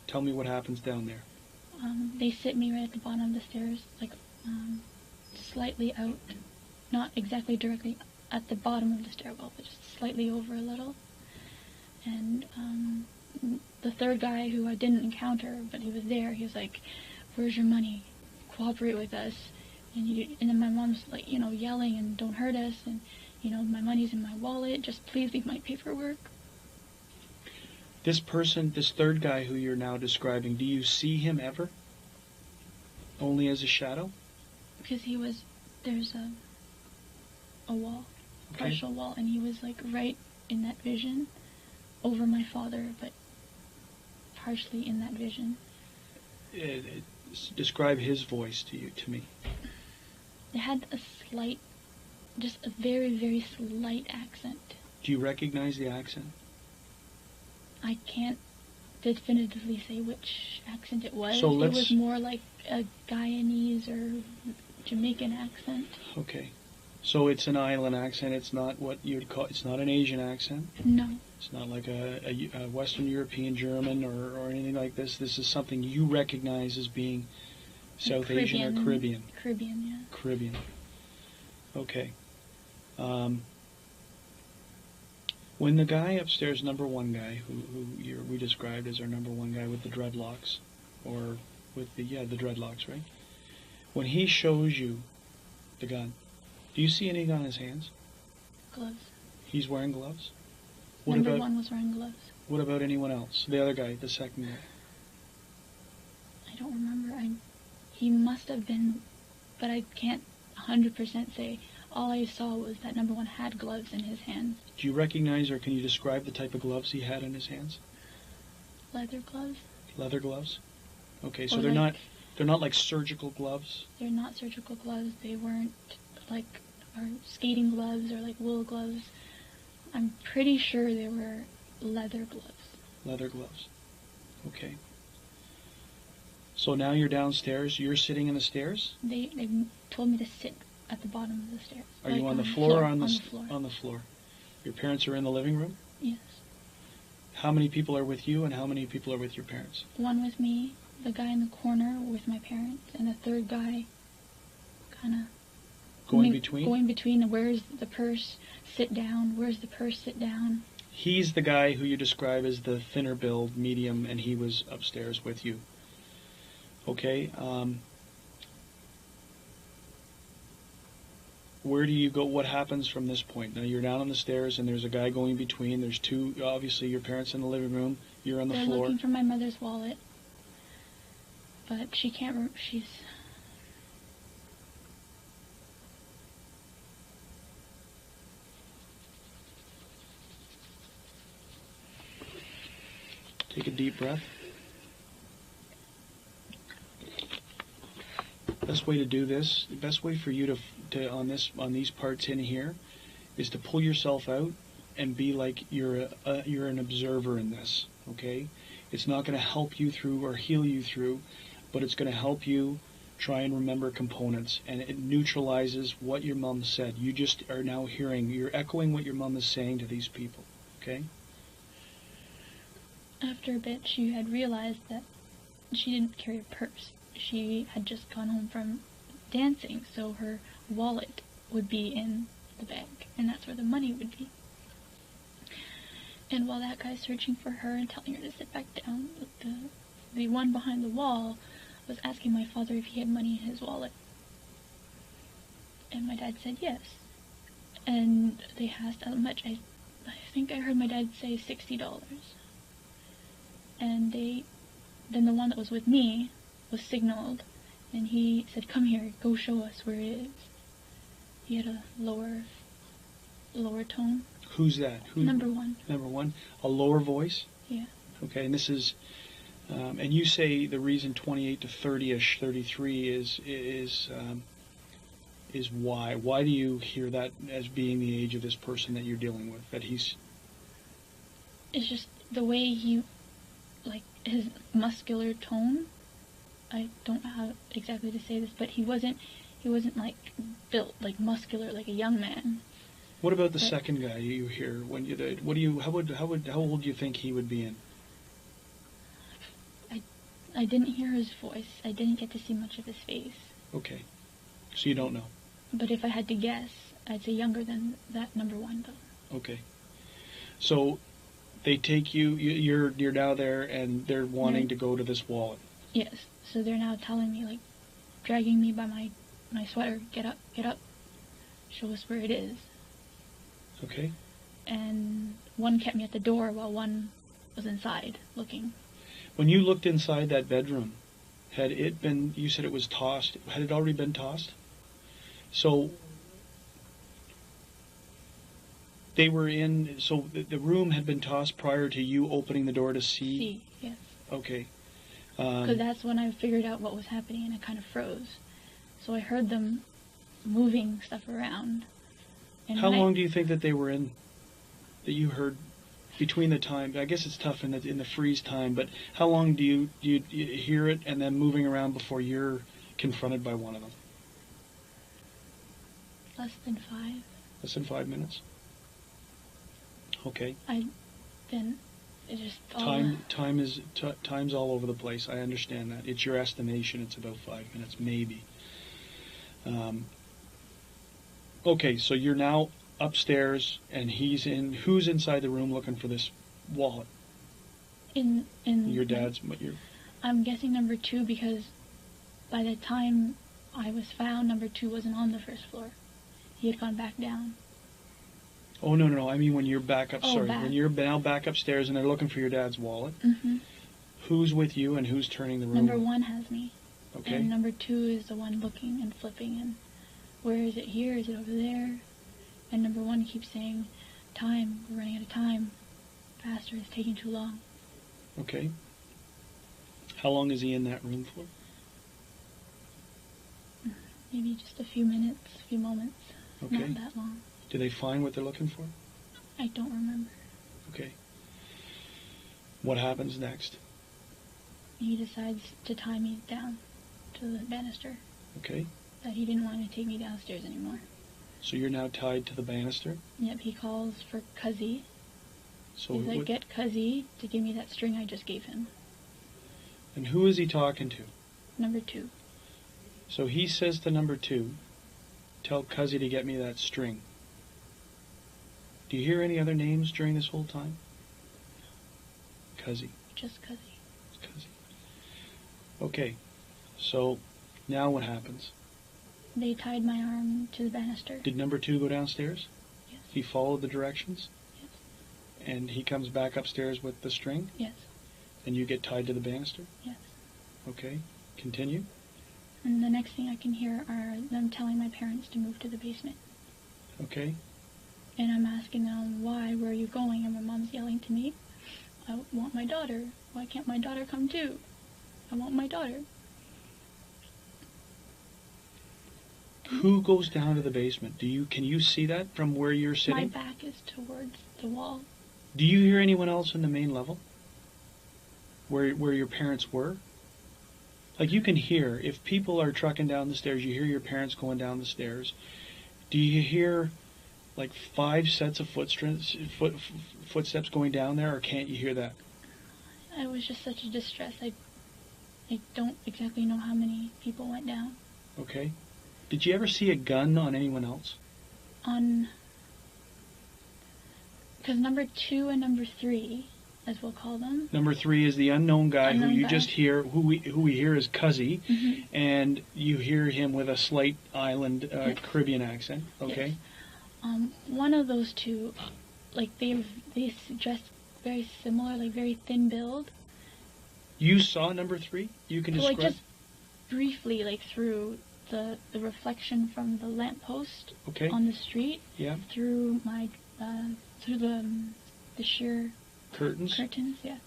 S1: Tell me what happens down there.
S2: They sit me right at the bottom of the stairs, slightly out, not exactly directly at the bottom of the stairwell, but just slightly over a little. And the third guy, who I didn't encounter, but he was there, he was like, where's your money? Cooperate with us. And then my mom's yelling, and don't hurt us, and my money's in my wallet, just please leave my paperwork.
S1: This third guy who you're now describing, do you see him ever? Only as a shadow?
S2: Because there's a wall,
S1: Okay.
S2: partial wall, and he was right in that vision, over my father, but partially in that vision.
S1: Describe his voice to me.
S2: It had just a very, very slight accent.
S1: Do you recognize the accent?
S2: I can't definitively say which accent it was.
S1: So
S2: it was more like a Guyanese or Jamaican accent.
S1: Okay. So it's an island accent. It's not what you'd call. It's not an Asian accent.
S2: No.
S1: It's not like a Western European German or anything like this. This is something you recognize as being South Asian or Caribbean.
S2: Caribbean, yeah.
S1: Caribbean. Okay. When the guy upstairs, number 1 guy, who we described as our number 1 guy with the dreadlocks, or with the dreadlocks, right? When he shows you the gun, do you see anything on his hands?
S2: Gloves.
S1: He's wearing gloves?
S2: Number 1 was wearing gloves.
S1: What about anyone else? The other guy, the second guy?
S2: I don't remember. He must have been, but I can't 100% say. All I saw was that number 1 had gloves in his hands.
S1: Do you recognize, or can you describe the type of gloves he had in his hands?
S2: Leather gloves?
S1: Leather gloves? Okay, so
S2: Or
S1: they're not like surgical gloves?
S2: They're not surgical gloves. They weren't or skating gloves or wool gloves. I'm pretty sure they were leather gloves.
S1: Leather gloves. Okay. So now you're downstairs. You're sitting in the stairs?
S2: They told me to sit at the bottom of the stairs.
S1: Are you on the floor or on the
S2: floor?
S1: On the floor. Your parents are in the living room?
S2: Yes.
S1: How many people are with you, and how many people are with your parents?
S2: 1 with me, the guy in the corner with my parents, and the third guy kind of
S1: Going between?
S2: Going between. Where's the purse? Sit down. Where's the purse? Sit down.
S1: He's the guy who you describe as the thinner build, medium, and he was upstairs with you. Okay. Where do you go? What happens from this point? Now you're down on the stairs, and there's a guy going between. There's 2, obviously your parents in the living room. You're on the
S2: They're
S1: floor.
S2: looking for my mother's wallet, but she can't. She's.
S1: Take a deep breath. Best way to do this, the best way for you to on these parts in here, is to pull yourself out and be like you're an observer in this. Okay, it's not going to help you through or heal you through, but it's going to help you try and remember components, and it neutralizes what your mom said. You just are now hearing, you're echoing what your mom is saying to these people. Okay.
S2: After a bit, she had realized that she didn't carry a purse. She had just gone home from dancing, so her wallet would be in the bag, and that's where the money would be. And while that guy's searching for her and telling her to sit back down, the one behind the wall was asking my father if he had money in his wallet. And my dad said yes. And they asked how much. I think I heard my dad say $60. And then the one that was with me was signaled, and he said, "Come here, go show us where it is." He had a lower tone.
S1: Who's that?
S2: Number one.
S1: Number one. A lower voice?
S2: Yeah.
S1: Okay, and this is, and you say the reason 28 to 30-ish, 33 is why? Why do you hear that as being the age of this person that you're dealing with? That he's...
S2: It's just the way he, like, his muscular tone. I don't know how exactly to say this, but he wasn't like built like muscular like a young man.
S1: What about the second guy you hear when you did? How old do you think he would be in?
S2: I didn't hear his voice. I didn't get to see much of his face.
S1: Okay, so you don't know.
S2: But if I had to guess, I'd say younger than that number one though.
S1: Okay, so they take you. You're now there, and they're wanting to go to this wallet.
S2: Yes. So they're now telling me, like, dragging me by my sweater, get up, show us where it is.
S1: Okay.
S2: And one kept me at the door while one was inside looking.
S1: When you looked inside that bedroom, had it been, you said it was tossed, had it already been tossed? So they were in, so the room had been tossed prior to you opening the door to see?
S2: See, yes.
S1: Okay.
S2: Because that's when I figured out what was happening, and I kind of froze. So I heard them moving stuff around. And
S1: how long do you think that they were in, that you heard between the time? I guess it's tough in the freeze time, but how long do you hear it and then moving around before you're confronted by one of them?
S2: Less than 5.
S1: Less than 5 minutes? Okay.
S2: It just
S1: time's all over the place. I understand that. It's your estimation. It's about 5 minutes, maybe. Okay, so you're now upstairs, and he's in. Who's inside the room looking for this wallet?
S2: In
S1: your dad's.
S2: I'm guessing number 2, because by the time I was found, number 2 wasn't on the first floor. He had gone back down.
S1: Oh, no. I mean when you're back up.
S2: Oh,
S1: sorry,
S2: back.
S1: when you're now back upstairs and they're looking for your dad's wallet.
S2: Mm-hmm.
S1: Who's with you and who's turning the room?
S2: Number 1 has me.
S1: Okay.
S2: And number 2 is the one looking and flipping, and where is it here? Is it over there? And number 1 keeps saying, "Time, we're running out of time. Faster, it's taking too long."
S1: Okay. How long is he in that room for?
S2: Maybe just a few minutes, a few moments.
S1: Okay.
S2: Not that long.
S1: Do they find what they're looking for?
S2: I don't remember.
S1: Okay. What happens next?
S2: He decides to tie me down to the banister.
S1: Okay.
S2: That he didn't want to take me downstairs anymore.
S1: So you're now tied to the banister?
S2: Yep, he calls for Cuzzy.
S1: So
S2: He's like, "Get Cuzzy to give me that string I just gave him."
S1: And who is he talking to?
S2: Number 2.
S1: So he says to number 2, "Tell Cuzzy to get me that string." Do you hear any other names during this whole time? Cuzzy.
S2: Just Cuzzy.
S1: Cuzzy. Okay. So now what happens?
S2: They tied my arm to the banister.
S1: Did number 2 go downstairs?
S2: Yes.
S1: He followed the directions?
S2: Yes.
S1: And he comes back upstairs with the string?
S2: Yes.
S1: And you get tied to the banister?
S2: Yes.
S1: Okay. Continue.
S2: And the next thing I can hear are them telling my parents to move to the basement.
S1: Okay.
S2: And I'm asking them, why? Where are you going? And my mom's yelling to me, I want my daughter. Why can't my daughter come too? I want my daughter.
S1: Who goes down to the basement? Can you see that from where you're sitting?
S2: My back is towards the wall.
S1: Do you hear anyone else in the main level? Where your parents were? Like, you can hear, if people are trucking down the stairs, you hear your parents going down the stairs. Do you hear like 5 sets of footsteps going down there, or can't you hear that?
S2: I was just such a distress. I don't exactly know how many people went down.
S1: Okay. Did you ever see a gun on anyone else?
S2: Because number 2 and number 3, as we'll call them.
S1: Number 3 is the unknown guy just hear, who we hear as Cuzzy, and you hear him with a slight island Caribbean accent. Okay.
S2: Yes. One of those two, like they suggest very similar, like very thin build.
S1: You saw number 3? You can describe?
S2: Like just briefly, like through the reflection from the lamppost on the street.
S1: Yeah.
S2: Through my through the sheer
S1: curtains.
S2: Yeah.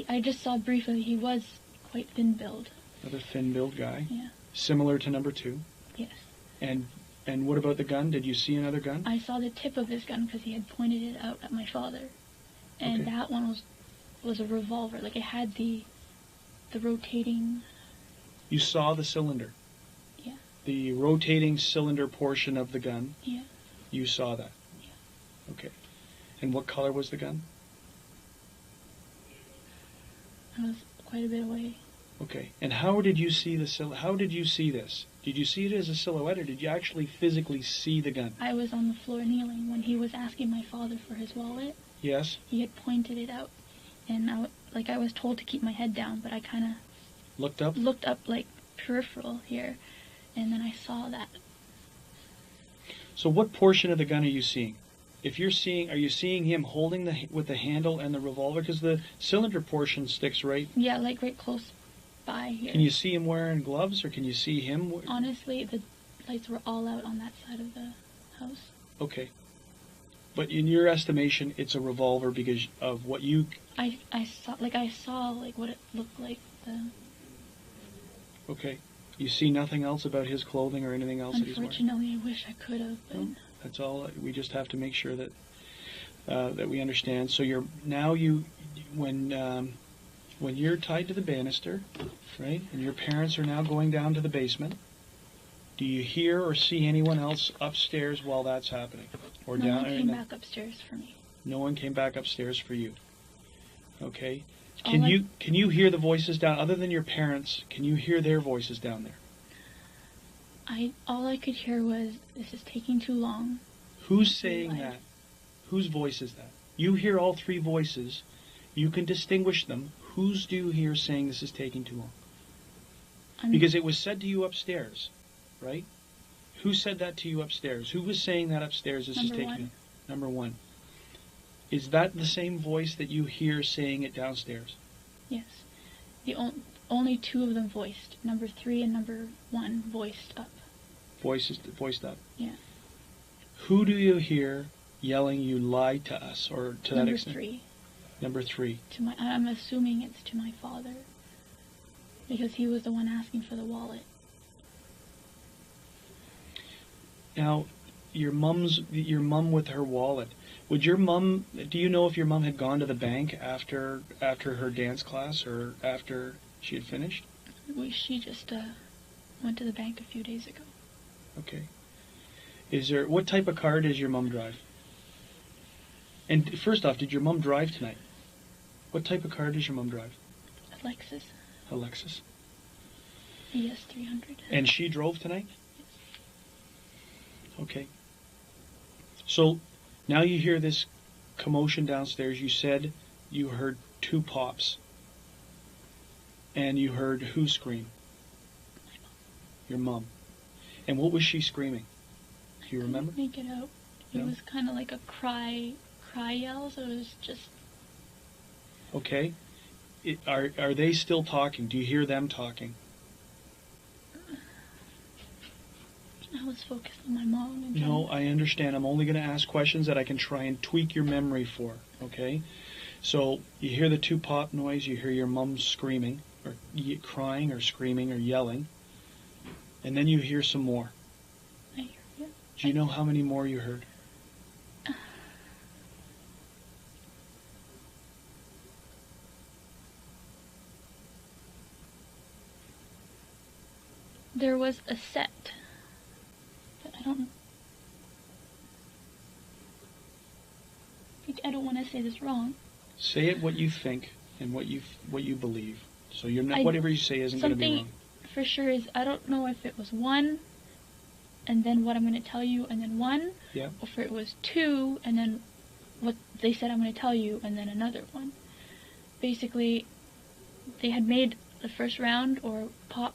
S2: I just saw briefly. He was quite thin build.
S1: Another thin build guy.
S2: Yeah.
S1: Similar to number 2.
S2: Yes.
S1: And what about the gun? Did you see another gun?
S2: I saw the tip of his gun because he had pointed it out at my father, and that one was a revolver. Like, it had the rotating.
S1: You saw the cylinder.
S2: Yeah.
S1: The rotating cylinder portion of the gun.
S2: Yeah.
S1: You saw that.
S2: Yeah.
S1: Okay. And what color was the gun?
S2: I was quite a bit away.
S1: Okay. And how did you see how did you see this? Did you see it as a silhouette, or did you actually physically see the gun?
S2: I was on the floor kneeling when he was asking my father for his wallet.
S1: Yes.
S2: He had pointed it out, and I was told to keep my head down, but I kind of
S1: looked up
S2: like peripheral here, and then I saw that.
S1: So what portion of the gun are you seeing? Are you seeing him holding with the handle and the revolver? Because the cylinder portion sticks right.
S2: Yeah, like right close by here.
S1: Can you see him wearing gloves, or can you see him?
S2: Honestly, the lights were all out on that side of the house.
S1: Okay. But in your estimation, it's a revolver because of what you...
S2: I saw what it looked like.
S1: Okay. You see nothing else about his clothing or anything else that he's wearing?
S2: Unfortunately, I wish I could have, but...
S1: No, that's all. We just have to make sure that that we understand. So when you're tied to the banister, right, and your parents are now going down to the basement, do you hear or see anyone else upstairs while that's happening? Or
S2: no
S1: down?
S2: one came back upstairs for me.
S1: No one came back upstairs for you. Okay. Can you hear the voices down, other than your parents? Can you hear their voices down there?
S2: All I could hear was, "This is taking too long."
S1: Who's saying that? Whose voice is that? You hear all 3 voices. You can distinguish them. Whose do you hear saying this is taking too long? Because it was said to you upstairs, right? Who said that to you upstairs? Who was saying that upstairs? This is taking number 1. Is that the same voice that you hear saying it downstairs?
S2: Yes. The only 2 of them voiced. Number 3 and number 1 voiced up.
S1: Voiced up.
S2: Yeah.
S1: Who do you hear yelling, "You lied to us," or to that extent?
S2: Number 3.
S1: Number 3.
S2: I'm assuming it's to my father, because he was the one asking for the wallet.
S1: Now, your mum with her wallet. Do you know if your mum had gone to the bank after her dance class, or after she had finished?
S2: She just went to the bank a few days ago.
S1: Okay. What type of car does your mum drive? And first off, did your mum drive tonight? What type of car does your mum drive?
S2: A Lexus.
S1: A Lexus.
S2: ES 300.
S1: And she drove tonight?
S2: Yes.
S1: Okay. So now you hear this commotion downstairs. You said you heard 2 pops. And you heard who scream?
S2: My mom.
S1: Your mum. And what was she screaming? Do you remember?
S2: I couldn't make it out. It was kind of like a cry yell, so it was just...
S1: Okay. are they still talking? Do you hear them talking?
S2: I was focused on my mom. And
S1: No, I understand. I'm only going to ask questions that I can try and tweak your memory for, okay? So you hear the two pop noise, you hear your mom screaming, or crying, or screaming, or yelling, and then you hear some more.
S2: I hear you.
S1: Do you know how many more you heard?
S2: There was a set, but I don't. I don't want to say this wrong.
S1: Say it what you think and what you believe. So you're not whatever you say isn't going to be wrong.
S2: Something for sure is I don't know if it was one, and then what I'm going to tell you, and then one,
S1: Yeah.
S2: or if it was two, and then what they said I'm going to tell you, and then another one. Basically, they had made the first round or pop,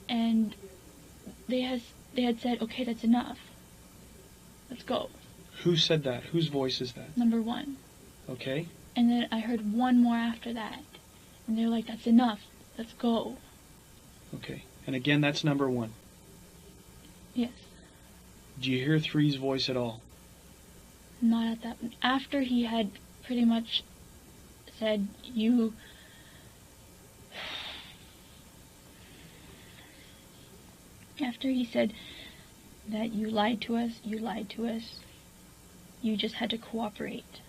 S2: and they had said, okay, that's enough. Let's go.
S1: Who said that? Whose voice is that?
S2: Number one.
S1: Okay.
S2: And then I heard one more after that. And they're like, that's enough. Let's go.
S1: Okay. And again, that's number one.
S2: Yes.
S1: Do you hear three's voice at all?
S2: Not at that. After he had pretty much said, you... After he said that you lied to us, you just had to cooperate.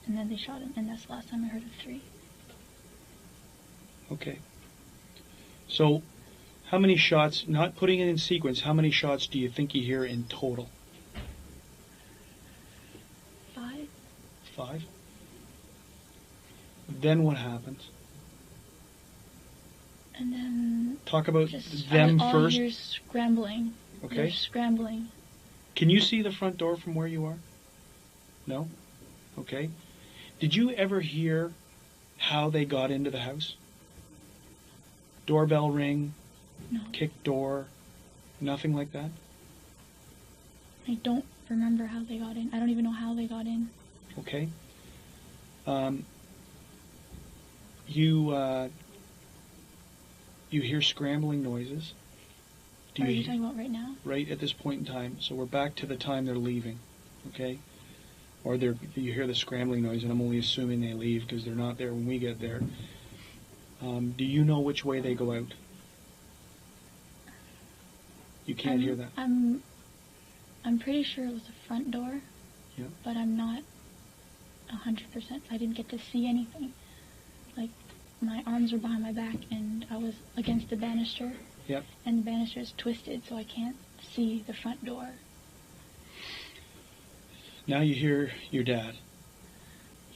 S2: And then they shot him, and that's the last time I heard of three.
S1: Okay. So, how many shots, not putting it in sequence, how many shots do you think you hear in total?
S2: 5?
S1: 5? Then what happens?
S2: And then...
S1: Talk about
S2: just
S1: them
S2: all
S1: first.
S2: You're scrambling.
S1: Okay.
S2: They're scrambling.
S1: Can you see the front door from where you are? No? Okay. Did you ever hear how they got into the house? Doorbell ring,
S2: No.
S1: kick door, nothing like that?
S2: I don't remember how they got in. I don't even know how they got in.
S1: Okay. You hear scrambling noises.
S2: Are you talking about right now?
S1: Right at this point in time. So we're back to the time they're leaving, okay? Or you hear the scrambling noise, and I'm only assuming they leave because they're not there when we get there. Do you know which way they go out? You can't hear that.
S2: I'm pretty sure it was the front door.
S1: Yeah.
S2: But I'm not 100%. I didn't get to see anything. Like, my arms were behind my back, and I was against the banister.
S1: Yep.
S2: And the banister is twisted, so I can't see the front door.
S1: Now you hear your dad.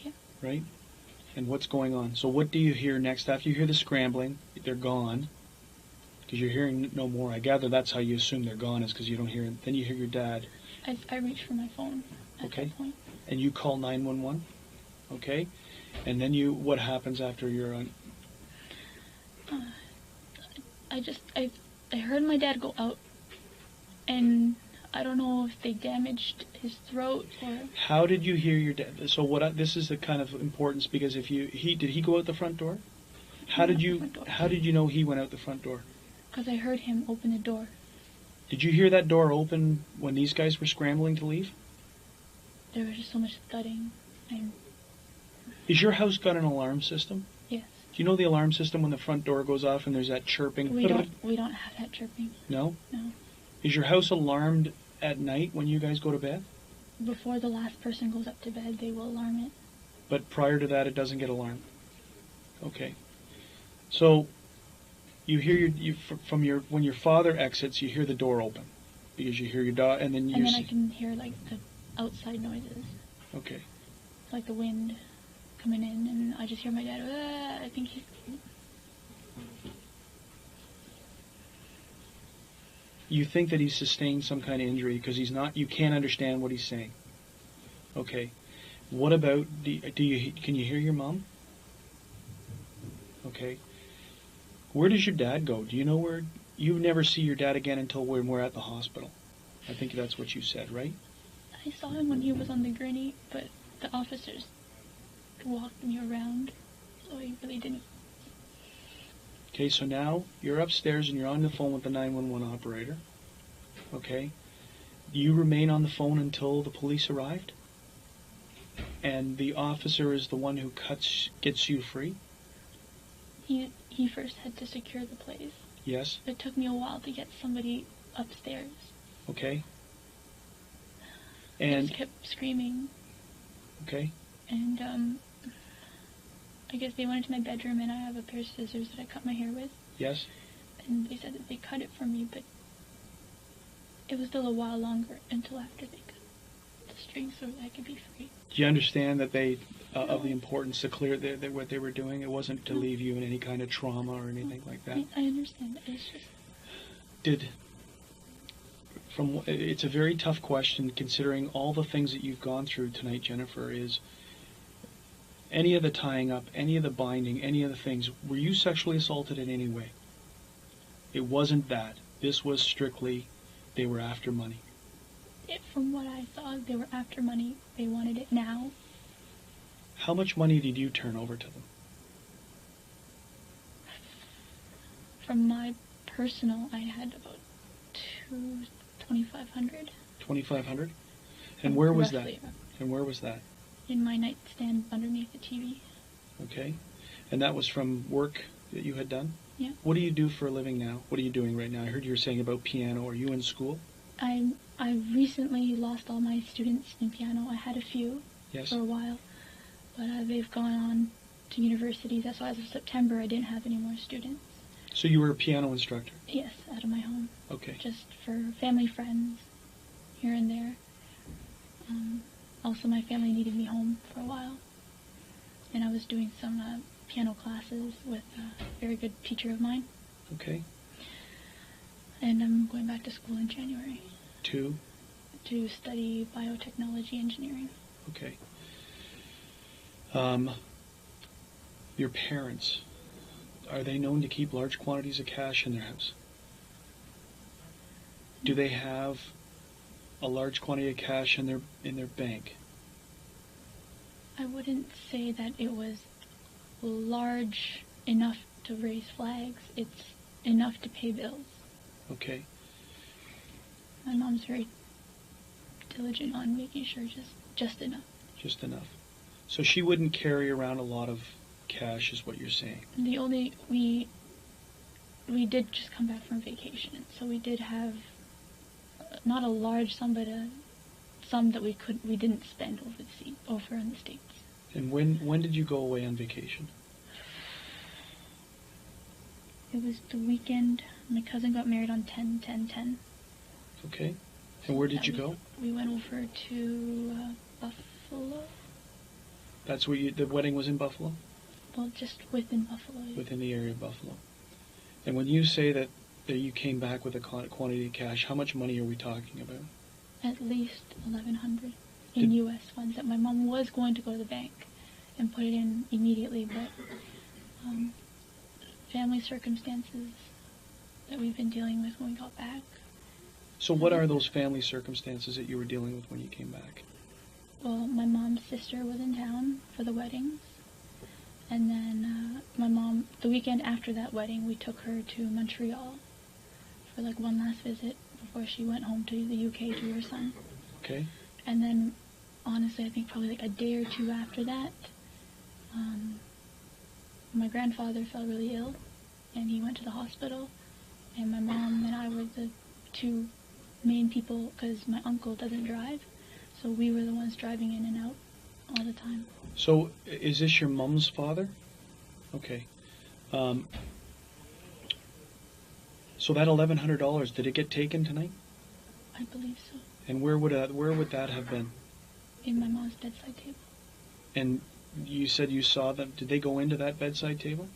S2: Yeah.
S1: Right? And what's going on? So what do you hear next? After you hear the scrambling, they're gone. Because you're hearing no more. I gather that's how you assume they're gone, is because you don't hear it. Then you hear your dad.
S2: I reached for my phone at that point.
S1: And you call 911. Okay? And then what happens after you're on?
S2: I heard my dad go out, and I don't know if they damaged his throat or...
S1: How did you hear your dad? So this is the kind of importance, because did he go out the front door? How did you know he went out the front door?
S2: Because I heard him open the door.
S1: Did you hear that door open when these guys were scrambling to leave?
S2: There was just so much thudding.
S1: Is your house got an alarm system?
S2: Yes.
S1: Do you know the alarm system when the front door goes off and there's that chirping?
S2: We don't have that chirping.
S1: No?
S2: No.
S1: Is your house alarmed at night when you guys go to bed?
S2: Before the last person goes up to bed, they will alarm it.
S1: But prior to that, it doesn't get alarmed? Okay. So, you hear when your father exits, you hear the door open. Because you hear your dog, and then
S2: I can hear, like, the outside noises.
S1: Okay.
S2: Like the wind coming in, and I just hear my dad, I think he's...
S1: You think that he's sustained some kind of injury because you can't understand what he's saying. Okay. What about, can you hear your mom? Okay. Where does your dad go? Do you know where? You never see your dad again until when we're at the hospital. I think that's what you said, right?
S2: I saw him when he was on the gurney, but the officers walked me around, so I really didn't.
S1: Okay, so now you're upstairs and you're on the phone with the 911 operator. Okay? You remain on the phone until the police arrived? And the officer is the one who gets you free?
S2: He first had to secure the place.
S1: Yes.
S2: It took me a while to get somebody upstairs.
S1: Okay.
S2: I
S1: And
S2: just kept screaming.
S1: okay.
S2: And I guess they went into my bedroom, and I have a pair of scissors that I cut my hair with.
S1: Yes.
S2: And they said that they cut it for me, but it was still a while longer until after they cut the string so that I could be free.
S1: Do you understand that they of the importance to clear what they were doing? It wasn't to leave you in any kind of trauma or anything like that.
S2: I understand. It's just
S1: it's a very tough question considering all the things that you've gone through tonight, Jennifer. Is any of the tying up, any of the binding, any of the things, were you sexually assaulted in any way? It wasn't that. This was strictly they were after money.
S2: from what I saw, they were after money. They wanted it now.
S1: How much money did you turn over to them?
S2: From my personal, I had about $2,500.
S1: $2,500? And where was that?
S2: Roughly.
S1: And where was that?
S2: In my nightstand underneath the TV.
S1: Okay. And that was from work that you had done?
S2: Yeah.
S1: What do you do for a living now? What are you doing right now? I heard you were saying about piano. Are you in school?
S2: I recently lost all my students in piano. I had a few
S1: Yes.
S2: for a while, but they've gone on to universities. That's why as of September I didn't have any more students.
S1: So you were a piano instructor?
S2: Yes, out of my home.
S1: Okay.
S2: Just for family, friends, here and there. Also, my family needed me home for a while, and I was doing some piano classes with a very good teacher of mine.
S1: Okay.
S2: And I'm going back to school in January.
S1: To
S2: study biotechnology engineering.
S1: Okay. Your parents, are they known to keep large quantities of cash in their house? Do they have a large quantity of cash in their bank?
S2: I wouldn't say that it was large enough to raise flags. It's enough to pay bills.
S1: Okay.
S2: My mom's very diligent on making sure just enough.
S1: Just enough. So she wouldn't carry around a lot of cash, is what you're saying.
S2: We did just come back from vacation, so we did have not a large sum, but a sum that we didn't spend over in the States.
S1: And when did you go away on vacation?
S2: It was the weekend. My cousin got married on 10/10/10.
S1: Okay. And where did you go?
S2: We went over to Buffalo.
S1: That's where the wedding was in Buffalo?
S2: Well, just within Buffalo. Yeah.
S1: Within the area of Buffalo. And when you say that you came back with a quantity of cash, how much money are we talking about?
S2: At least $1,100 in U.S. funds that my mom was going to go to the bank and put it in immediately, but family circumstances that we've been dealing with when we got back.
S1: So what are those family circumstances that you were dealing with when you came back?
S2: Well, my mom's sister was in town for the weddings, and then my mom, the weekend after that wedding, we took her to Montreal for like one last visit before she went home to the UK to her son.
S1: Okay.
S2: And then, honestly, I think probably like a day or two after that, my grandfather fell really ill, and he went to the hospital, and my mom and I were the two main people, because my uncle doesn't drive, so we were the ones driving in and out all the time.
S1: So is this your mom's father? Okay. So that $1,100, did it get taken tonight?
S2: I believe so.
S1: And where would that have been?
S2: In my mom's bedside table.
S1: And you said you saw them. Did they go into that bedside table?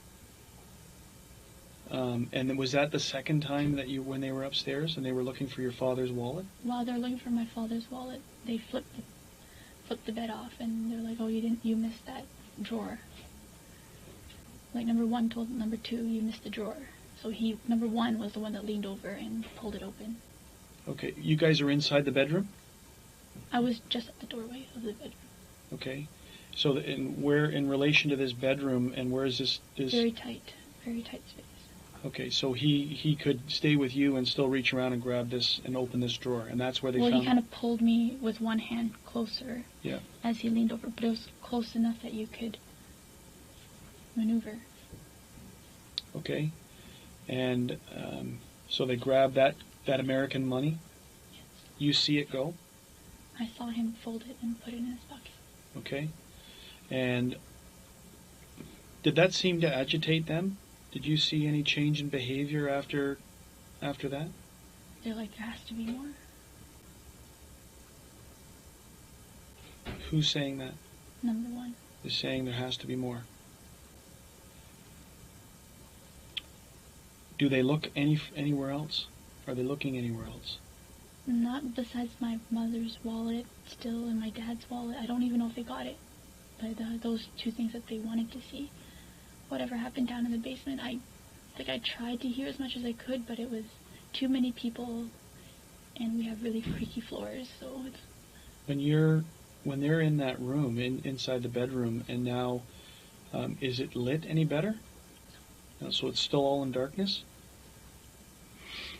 S1: And was that the second time that when they were upstairs and they were looking for your father's wallet?
S2: While they're looking for my father's wallet, they flipped the bed off, and they're like, "Oh, you missed that drawer." Like number one told number two, "You missed the drawer." So number one was the one that leaned over and pulled it open.
S1: Okay, you guys are inside the bedroom?
S2: I was just at the doorway of the bedroom.
S1: Okay. So, in where, in relation to this bedroom, and where is this?
S2: Very tight space.
S1: Okay, so he could stay with you and still reach around and grab this and open this drawer, and that's where they
S2: Well,
S1: found.
S2: he kind of pulled me with one hand closer.
S1: Yeah.
S2: As he leaned over, but it was close enough that you could maneuver.
S1: Okay, and so they grab that American money.
S2: Yes.
S1: You see it go.
S2: I saw him fold it and put it in his pocket.
S1: Okay, and did that seem to agitate them? Did you see any change in behavior after that?
S2: They're like, there has to be more.
S1: Who's saying that?
S2: Number one.
S1: Is saying there has to be more. Do they look anywhere else? Are they looking anywhere else?
S2: Not besides my mother's wallet, still in my dad's wallet. I don't even know if they got it. But those two things that they wanted to see. Whatever happened down in the basement, I tried to hear as much as I could, but it was too many people, and we have really creaky floors, so it's...
S1: When they're in that room, inside the bedroom, and now, is it lit any better? No, so it's still all in darkness?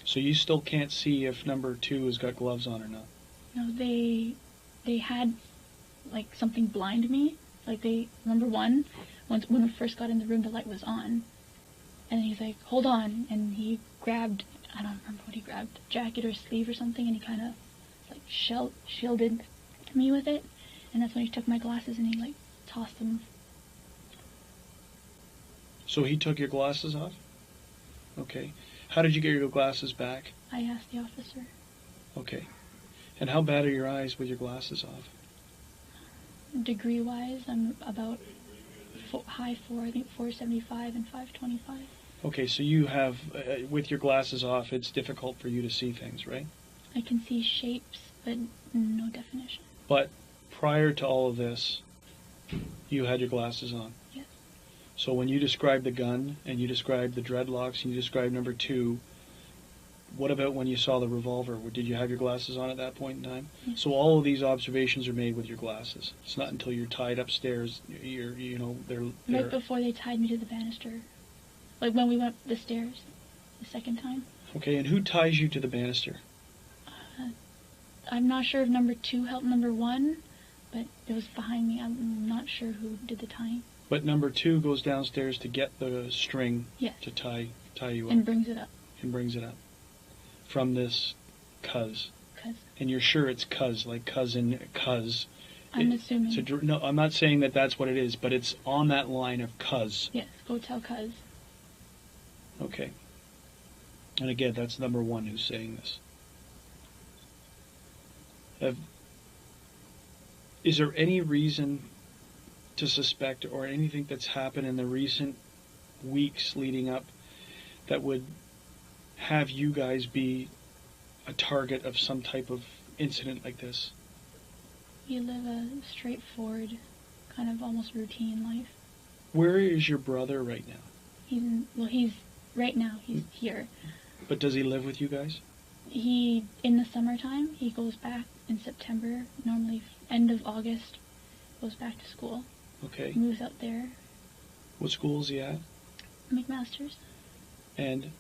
S1: So you still can't see if number 2 has got gloves on or not?
S2: No, they had, like, something blind me. Like, number one, when we first got in the room, the light was on. And he's like, hold on. And he grabbed, I don't remember what he grabbed, jacket or sleeve or something, and he kind of, like, shielded me with it. And that's when he took my glasses and he, like, tossed them.
S1: So he took your glasses off? Okay. How did you get your glasses back?
S2: I asked the officer.
S1: Okay. And how bad are your eyes with your glasses off?
S2: Degree-wise, I'm about high 4, I think 475 and 525.
S1: Okay, so you have, with your glasses off, it's difficult for you to see things, right?
S2: I can see shapes, but no definition.
S1: But prior to all of this, you had your glasses on?
S2: Yes.
S1: So when you described the gun, and you described the dreadlocks, and you described number 2, what about when you saw the revolver? Did you have your glasses on at that point in time?
S2: Yes.
S1: So all of these observations are made with your glasses. It's not until you're tied upstairs, they're...
S2: Right before they tied me to the banister. Like when we went up the stairs the second time.
S1: Okay, and who ties you to the banister?
S2: I'm not sure if number 2 helped number 1, but it was behind me. I'm not sure who did the tying.
S1: But number 2 goes downstairs to get the string.
S2: Yes.
S1: To tie you up.
S2: And brings it up.
S1: And brings it up. From this cuz.
S2: Cuz.
S1: And you're sure it's cuz, like cousin, cuz.
S2: I'm assuming.
S1: No, I'm not saying that that's what it is, but it's on that line of cuz.
S2: Yes, go tell cuz.
S1: Okay. And again, that's number 1 who's saying this. Is there any reason to suspect, or anything that's happened in the recent weeks leading up, that would have you guys be a target of some type of incident like this?
S2: We live a straightforward, kind of almost routine life.
S1: Where is your brother right now?
S2: He's right now, he's here.
S1: But does he live with you guys?
S2: In the summertime, he goes back in September, normally end of August, goes back to school.
S1: Okay.
S2: Moves out there.
S1: What school is he at?
S2: McMaster's.
S1: And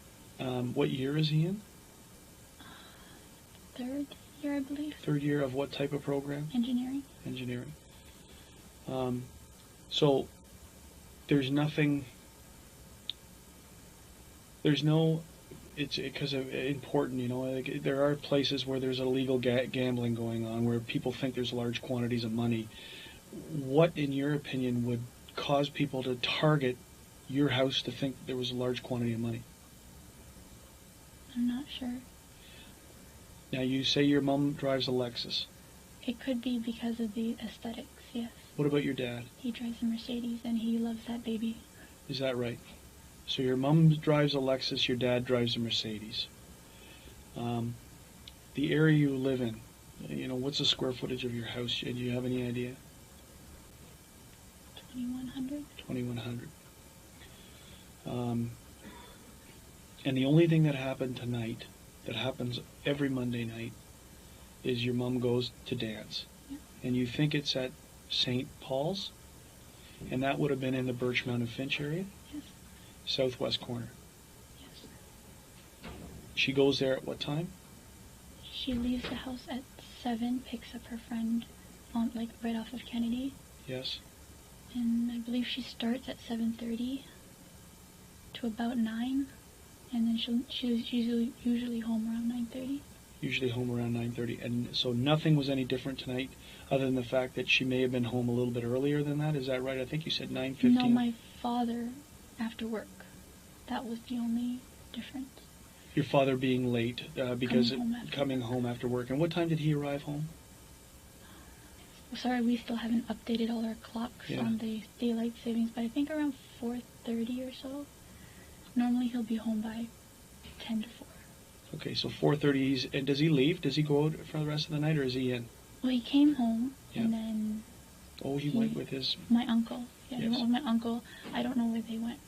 S1: what year is he in?
S2: 3rd year, I believe.
S1: 3rd year of what type of program?
S2: Engineering.
S1: Engineering. So there's nothing. There's no. It's because of important, like there are places where there's illegal gambling going on, where people think there's large quantities of money. What, in your opinion, would cause people to target your house to think there was a large quantity of money?
S2: I'm not sure.
S1: Now, you say your mom drives a Lexus.
S2: It could be because of the aesthetics, yes.
S1: What about your dad?
S2: He drives a Mercedes, and he loves that baby.
S1: Is that right? So your mom drives a Lexus, your dad drives a Mercedes. The area you live in, what's the square footage of your house? Do you have any idea?
S2: 2,100.
S1: 2,100. And the only thing that happened tonight, that happens every Monday night, is your mom goes to dance.
S2: Yeah.
S1: And you think it's at St. Paul's? And that would have been in the Birchmount and Finch area?
S2: Yes.
S1: Southwest corner.
S2: Yes.
S1: She goes there at what time?
S2: She leaves the house at 7, picks up her friend on right off of Kennedy.
S1: Yes.
S2: And I believe she starts at 7:30 to about 9, and then she's usually home around 9:30.
S1: Usually home around 9:30. And so nothing was any different tonight other than the fact that she may have been home a little bit earlier than that. Is that right? I think you said 9:15.
S2: No, my father after work. That was the only difference.
S1: Your father being late because
S2: coming home
S1: after work. And what time did he arrive home?
S2: Sorry, we still haven't updated all our clocks on the daylight savings, but I think around 4:30 or so. Normally he'll be home by 10 to 4.
S1: Okay, so 4:30. And does he leave? Does he go out for the rest of the night, or is he in?
S2: Well, he came home, and then...
S1: Oh, he went with his...
S2: My uncle. Yeah,
S1: yes.
S2: He went with my uncle. I don't know where they went.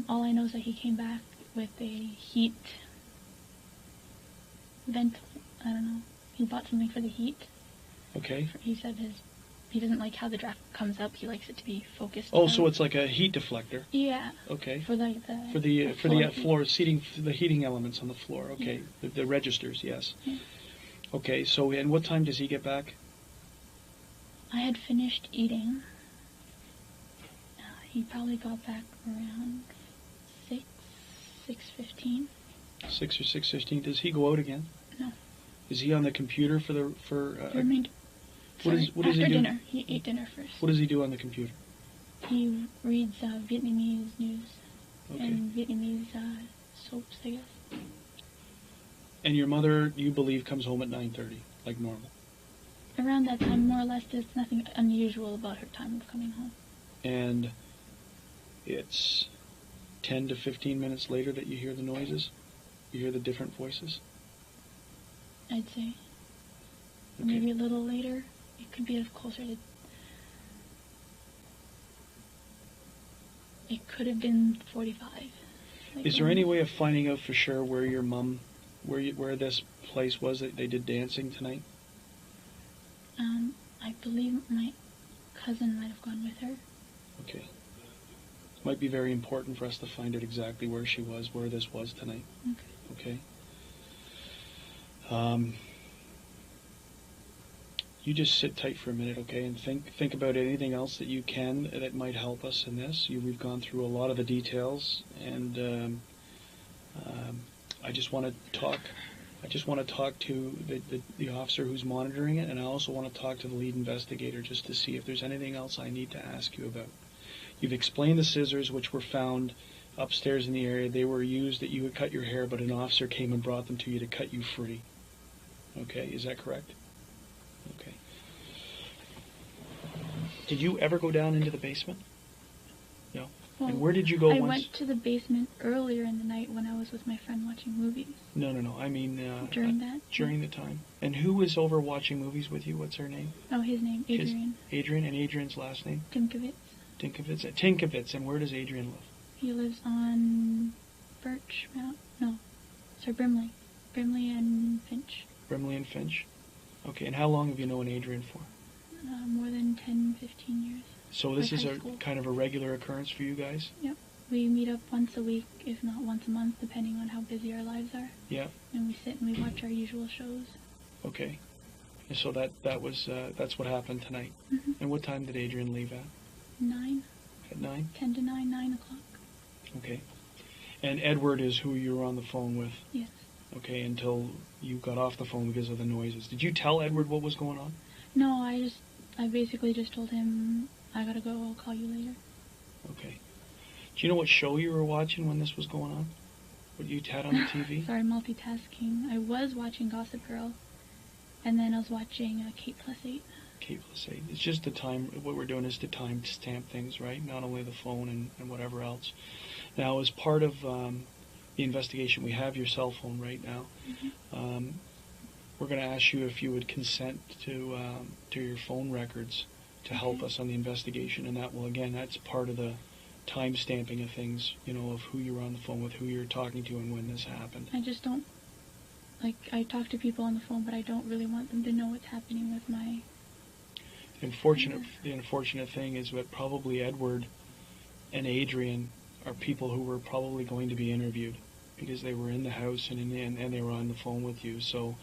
S2: All I know is that he came back with a heat vent. I don't know. He bought something for the heat.
S1: Okay.
S2: He said he doesn't like how the draft comes up. He likes it to be focused.
S1: Oh,
S2: out.
S1: so it's like a heat deflector.
S2: Yeah.
S1: Okay.
S2: For the
S1: floor seating, the heating elements on the floor. Okay. Yeah. The registers, yes.
S2: Yeah.
S1: Okay. So, and what time does he get back?
S2: I had finished eating. He probably got back around 6:15.
S1: 6 or 6:15. Does he go out again?
S2: No.
S1: Is he on the computer for? What is
S2: after
S1: he doing?
S2: Dinner. He ate dinner first.
S1: What does he do on the computer?
S2: He reads Vietnamese news and Vietnamese soaps, I guess.
S1: And your mother, you believe, comes home at 9:30, like normal?
S2: Around that time, more or less, there's nothing unusual about her time of coming home.
S1: And it's 10 to 15 minutes later that you hear the noises? You hear the different voices?
S2: I'd say.
S1: Okay.
S2: Maybe a little later. It could be closer to... It could have been 45.
S1: Is there any way of finding out for sure where your mom, where this place was that they did dancing tonight?
S2: I believe my cousin might have gone with her.
S1: Okay. It might be very important for us to find out exactly where she was, where this was tonight.
S2: Okay.
S1: Okay. You just sit tight for a minute, okay, and think about anything else that you can that might help us in this. We've gone through a lot of the details, and I just want to talk. I just want to talk to the officer who's monitoring it, and I also want to talk to the lead investigator just to see if there's anything else I need to ask you about. You've explained the scissors which were found upstairs in the area. They were used that you would cut your hair, but an officer came and brought them to you to cut you free. Okay, is that correct? Okay. Did you ever go down into the basement? No.
S2: Well,
S1: and where did you go
S2: I
S1: once?
S2: went to the basement earlier in the night when I was with my friend watching movies.
S1: No. I mean...
S2: during that?
S1: During the time. And who was over watching movies with you? What's her name?
S2: Oh, his name, Adrian.
S1: Adrian, and Adrian's last name?
S2: Tinkovitz.
S1: Tinkovitz. And where does Adrian live?
S2: He lives on Birchmount. No. Sorry, Brimley. Brimley and Finch.
S1: Brimley and Finch. Okay, and how long have you known Adrian for?
S2: More than 10, 15 years.
S1: So this is
S2: school.
S1: kind of a regular occurrence for you guys?
S2: Yep. We meet up once a week, if not once a month, depending on how busy our lives are.
S1: Yeah.
S2: And we sit and we watch our usual shows.
S1: Okay. And so that's what happened tonight.
S2: Mm-hmm.
S1: And what time did Adrian leave at?
S2: 9.
S1: At 9?
S2: 10 to 9, 9 o'clock.
S1: Okay. And Edward is who you were on the phone with?
S2: Yes.
S1: Okay, until you got off the phone because of the noises. Did you tell Edward what was going on?
S2: No, I basically just told him, I gotta go, I'll call you later.
S1: Okay. Do you know what show you were watching when this was going on? What you had on the TV?
S2: Sorry, multitasking. I was watching Gossip Girl, and then I was watching Kate Plus 8.
S1: Kate Plus 8. It's just the time, what we're doing is to time stamp things, right? Not only the phone and whatever else. Now, as part of the investigation, we have your cell phone right now.
S2: Mm-hmm.
S1: We're going to ask you if you would consent to your phone records to help us on the investigation, and that will, again, that's part of the time stamping of things, of who you were on the phone with, who you were talking to, and when this happened.
S2: I just don't, I talk to people on the phone, but I don't really want them to know what's happening with my...
S1: The unfortunate thing is that probably Edward and Adrian are people who were probably going to be interviewed because they were in the house and they were on the phone with you. So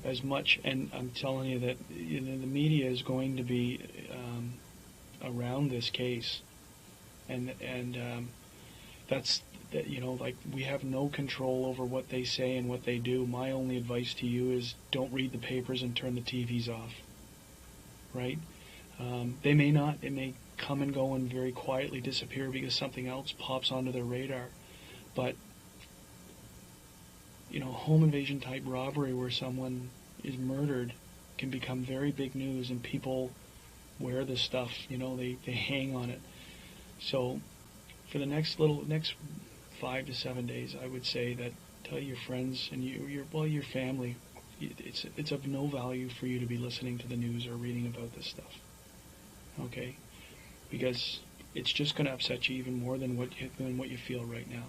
S1: as much, and I'm telling you that the media is going to be around this case, and that's that, like, we have no control over what they say and what they do. My only advice to you is don't read the papers and turn the TVs off. Right? They may not. It may come and go and very quietly disappear because something else pops onto their radar. But home invasion type robbery where someone is murdered can become very big news, and people wear this stuff. They hang on it. So for the next 5 to 7 days, I would say that tell your friends and your family, it's of no value for you to be listening to the news or reading about this stuff. Okay? Because it's just going to upset you even more than what you feel right now.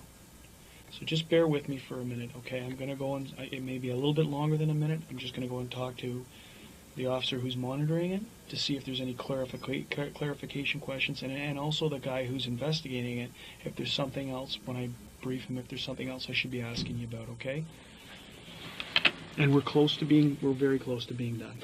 S1: So just bear with me for a minute, okay? I'm going to go and it may be a little bit longer than a minute. I'm just going to go and talk to the officer who's monitoring it to see if there's any clarification questions, and also the guy who's investigating it, if there's something else, when I brief him, if there's something else I should be asking you about, okay? And we're very close to being done.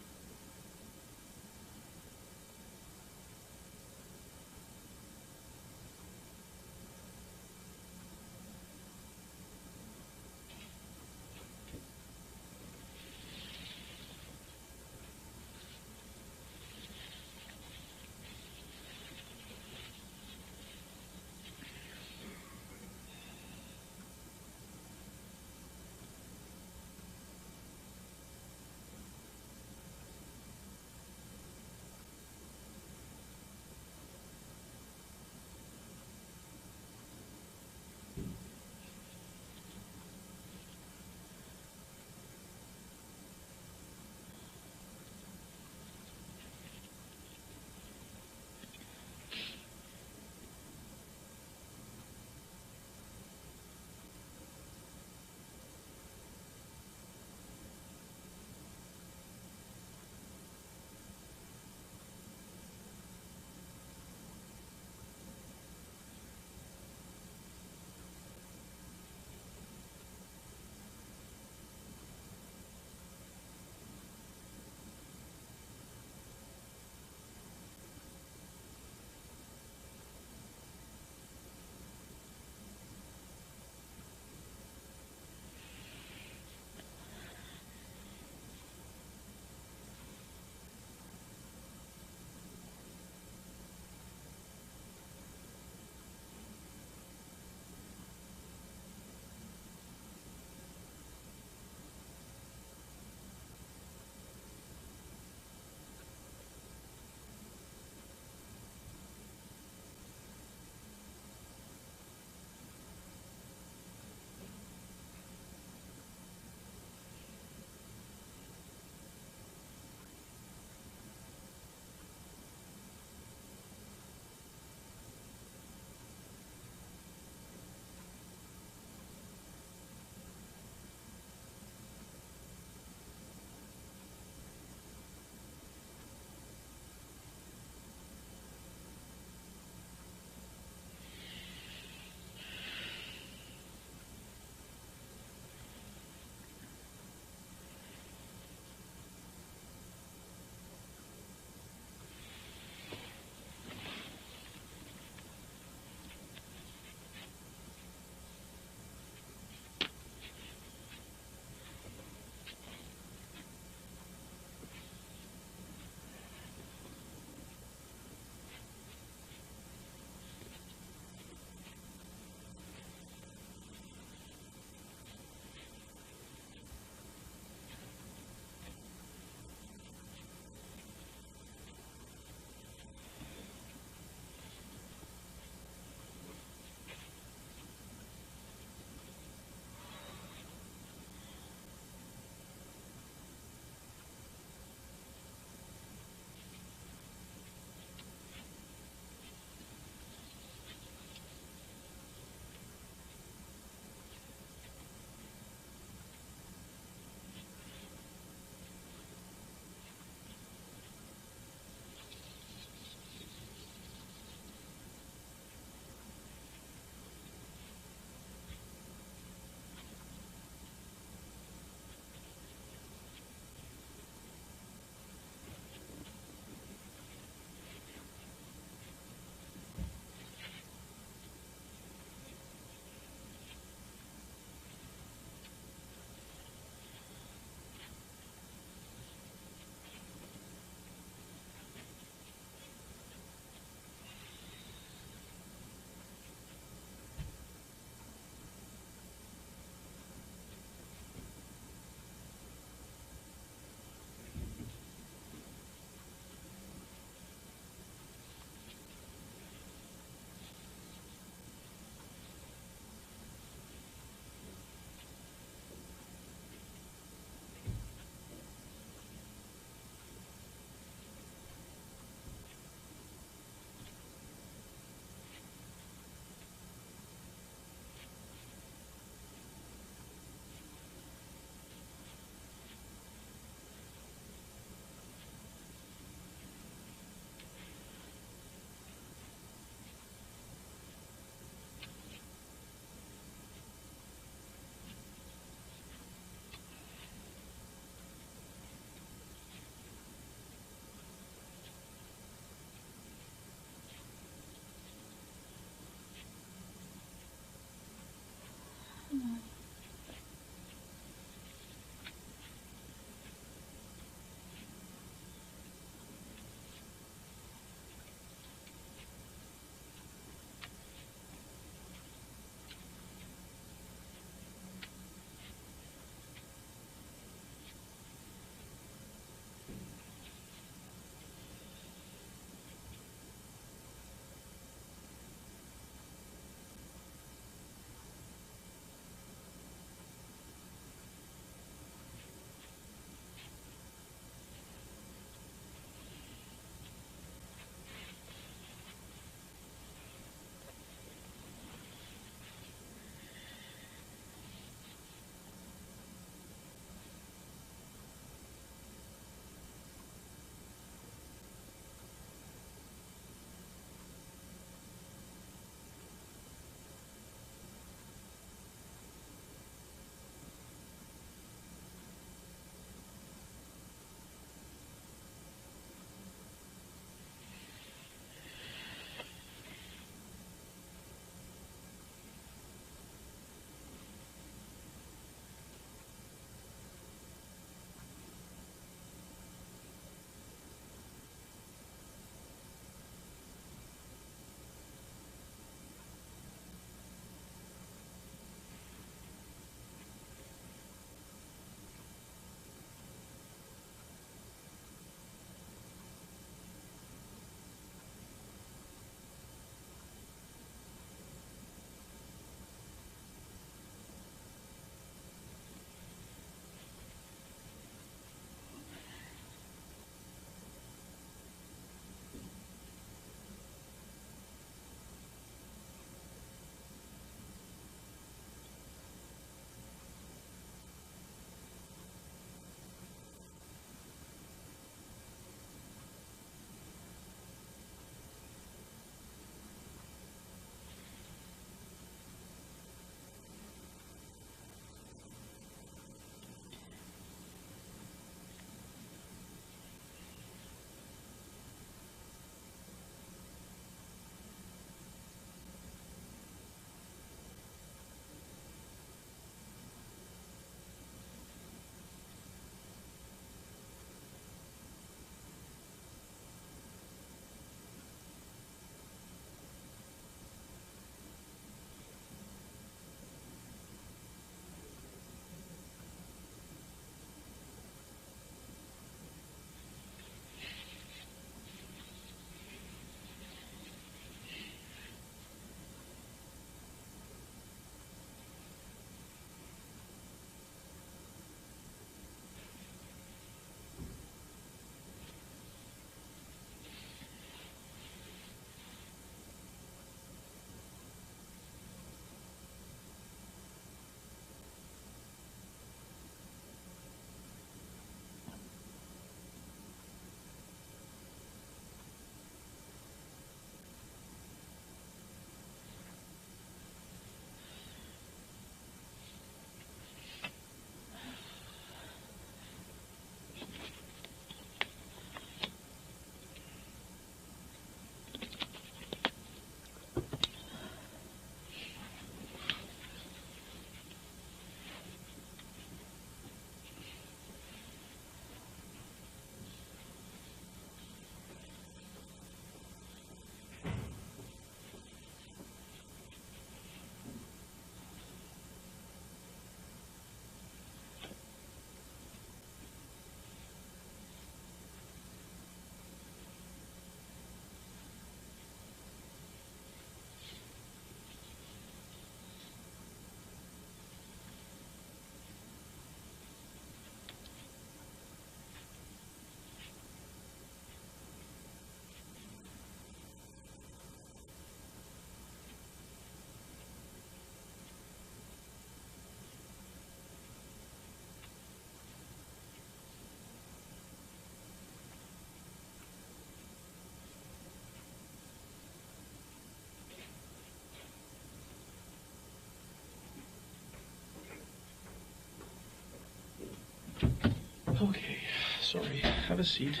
S1: Okay, sorry. Have a seat.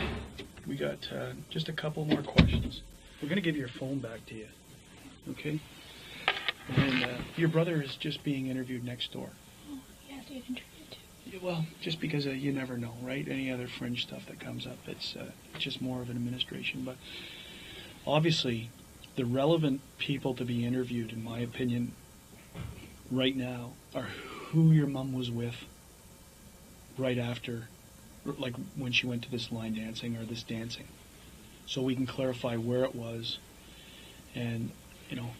S1: We got just a couple more questions. We're going to give your phone back to you. Okay? And your brother is just being interviewed next door.
S2: Oh, he has to get interviewed too.
S1: Yeah, well, just because you never know, right? Any other fringe stuff that comes up, it's just more of an administration. But obviously, the relevant people to be interviewed, in my opinion, right now, are who your mum was with right after, like when she went to this line dancing or this dancing. So we can clarify where it was and, you know.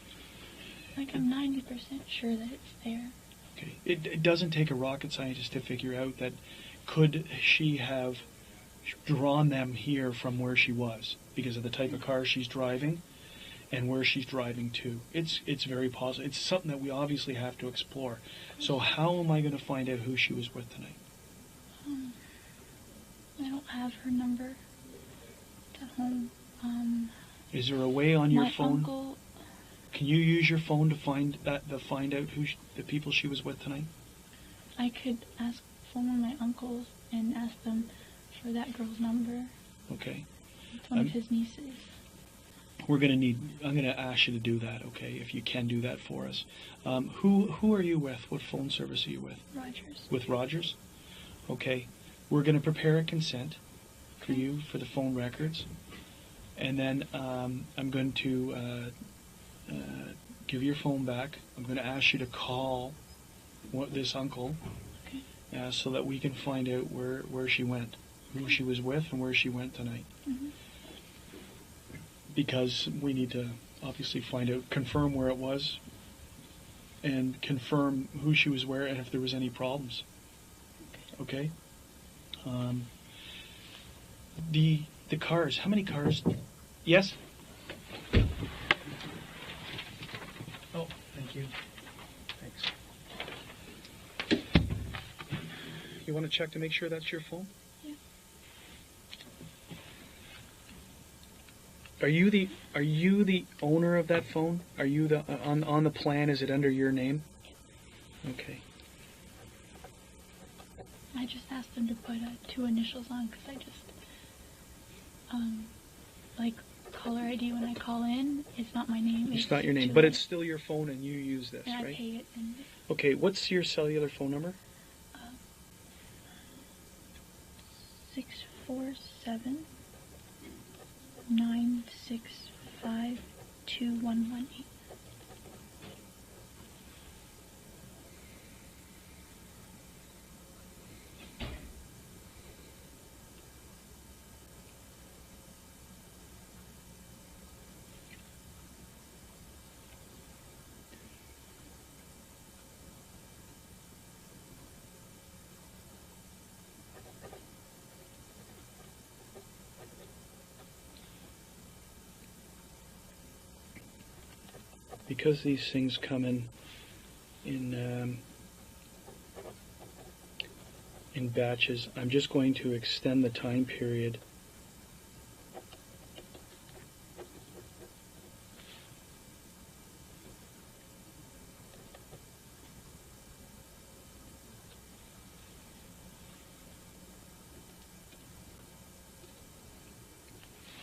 S2: Like, I'm 90% sure that it's there.
S1: Okay. It doesn't take a rocket scientist to figure out that could she have drawn them here from where she was because of the type of car she's driving and where she's driving to. It's very possible. It's something that we obviously have to explore. So how am I going to find out who she was with tonight?
S2: I don't have her number at home.
S1: Is there a way on your
S2: my
S1: phone?
S2: Uncle,
S1: Can you use your phone to find out who the people she was with tonight?
S2: I could phone one of my uncles and ask them for that girl's number.
S1: Okay.
S2: It's one of his nieces.
S1: I'm going to ask you to do that, okay, if you can do that for us. Who are you with? What phone service are you with?
S2: Rogers.
S1: With Rogers? Okay. We're going to prepare a consent for you for the phone records. And then I'm going to give your phone back. I'm going to ask you to call this uncle so that we can find out where she went, who she was with, and where she went tonight.
S2: Mm-hmm.
S1: Because we need to obviously find out, confirm where it was, and confirm who she was where and if there was any problems. Okay? The cars. How many cars? Yes? Oh, thank you. Thanks. You want to check to make sure that's your phone?
S2: Yeah.
S1: Are you the owner of that phone? Are you the on the plan? Is it under your name? Okay.
S2: I just asked them to put 2 initials on because I just like caller ID when I call in. It's not my name.
S1: It's not your name, but it's still your phone, and you use this,
S2: and
S1: right?
S2: I pay it. And
S1: Okay. What's your cellular phone number?
S2: 647-965-2118.
S1: Because these things come in batches, I'm just going to extend the time period.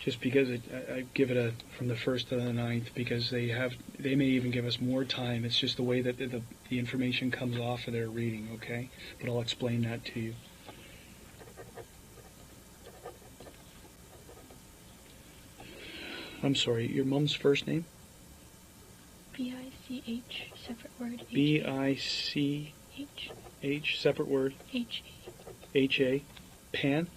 S1: Just because I give it from the 1st to the 9th, because they may even give us more time. It's just the way that the information comes off of their reading, okay? But I'll explain that to you. I'm sorry, your mom's first name?
S2: B-I-C-H, separate word.
S1: B-I-C-H, separate word.
S2: H-A.
S1: H-A. Pan?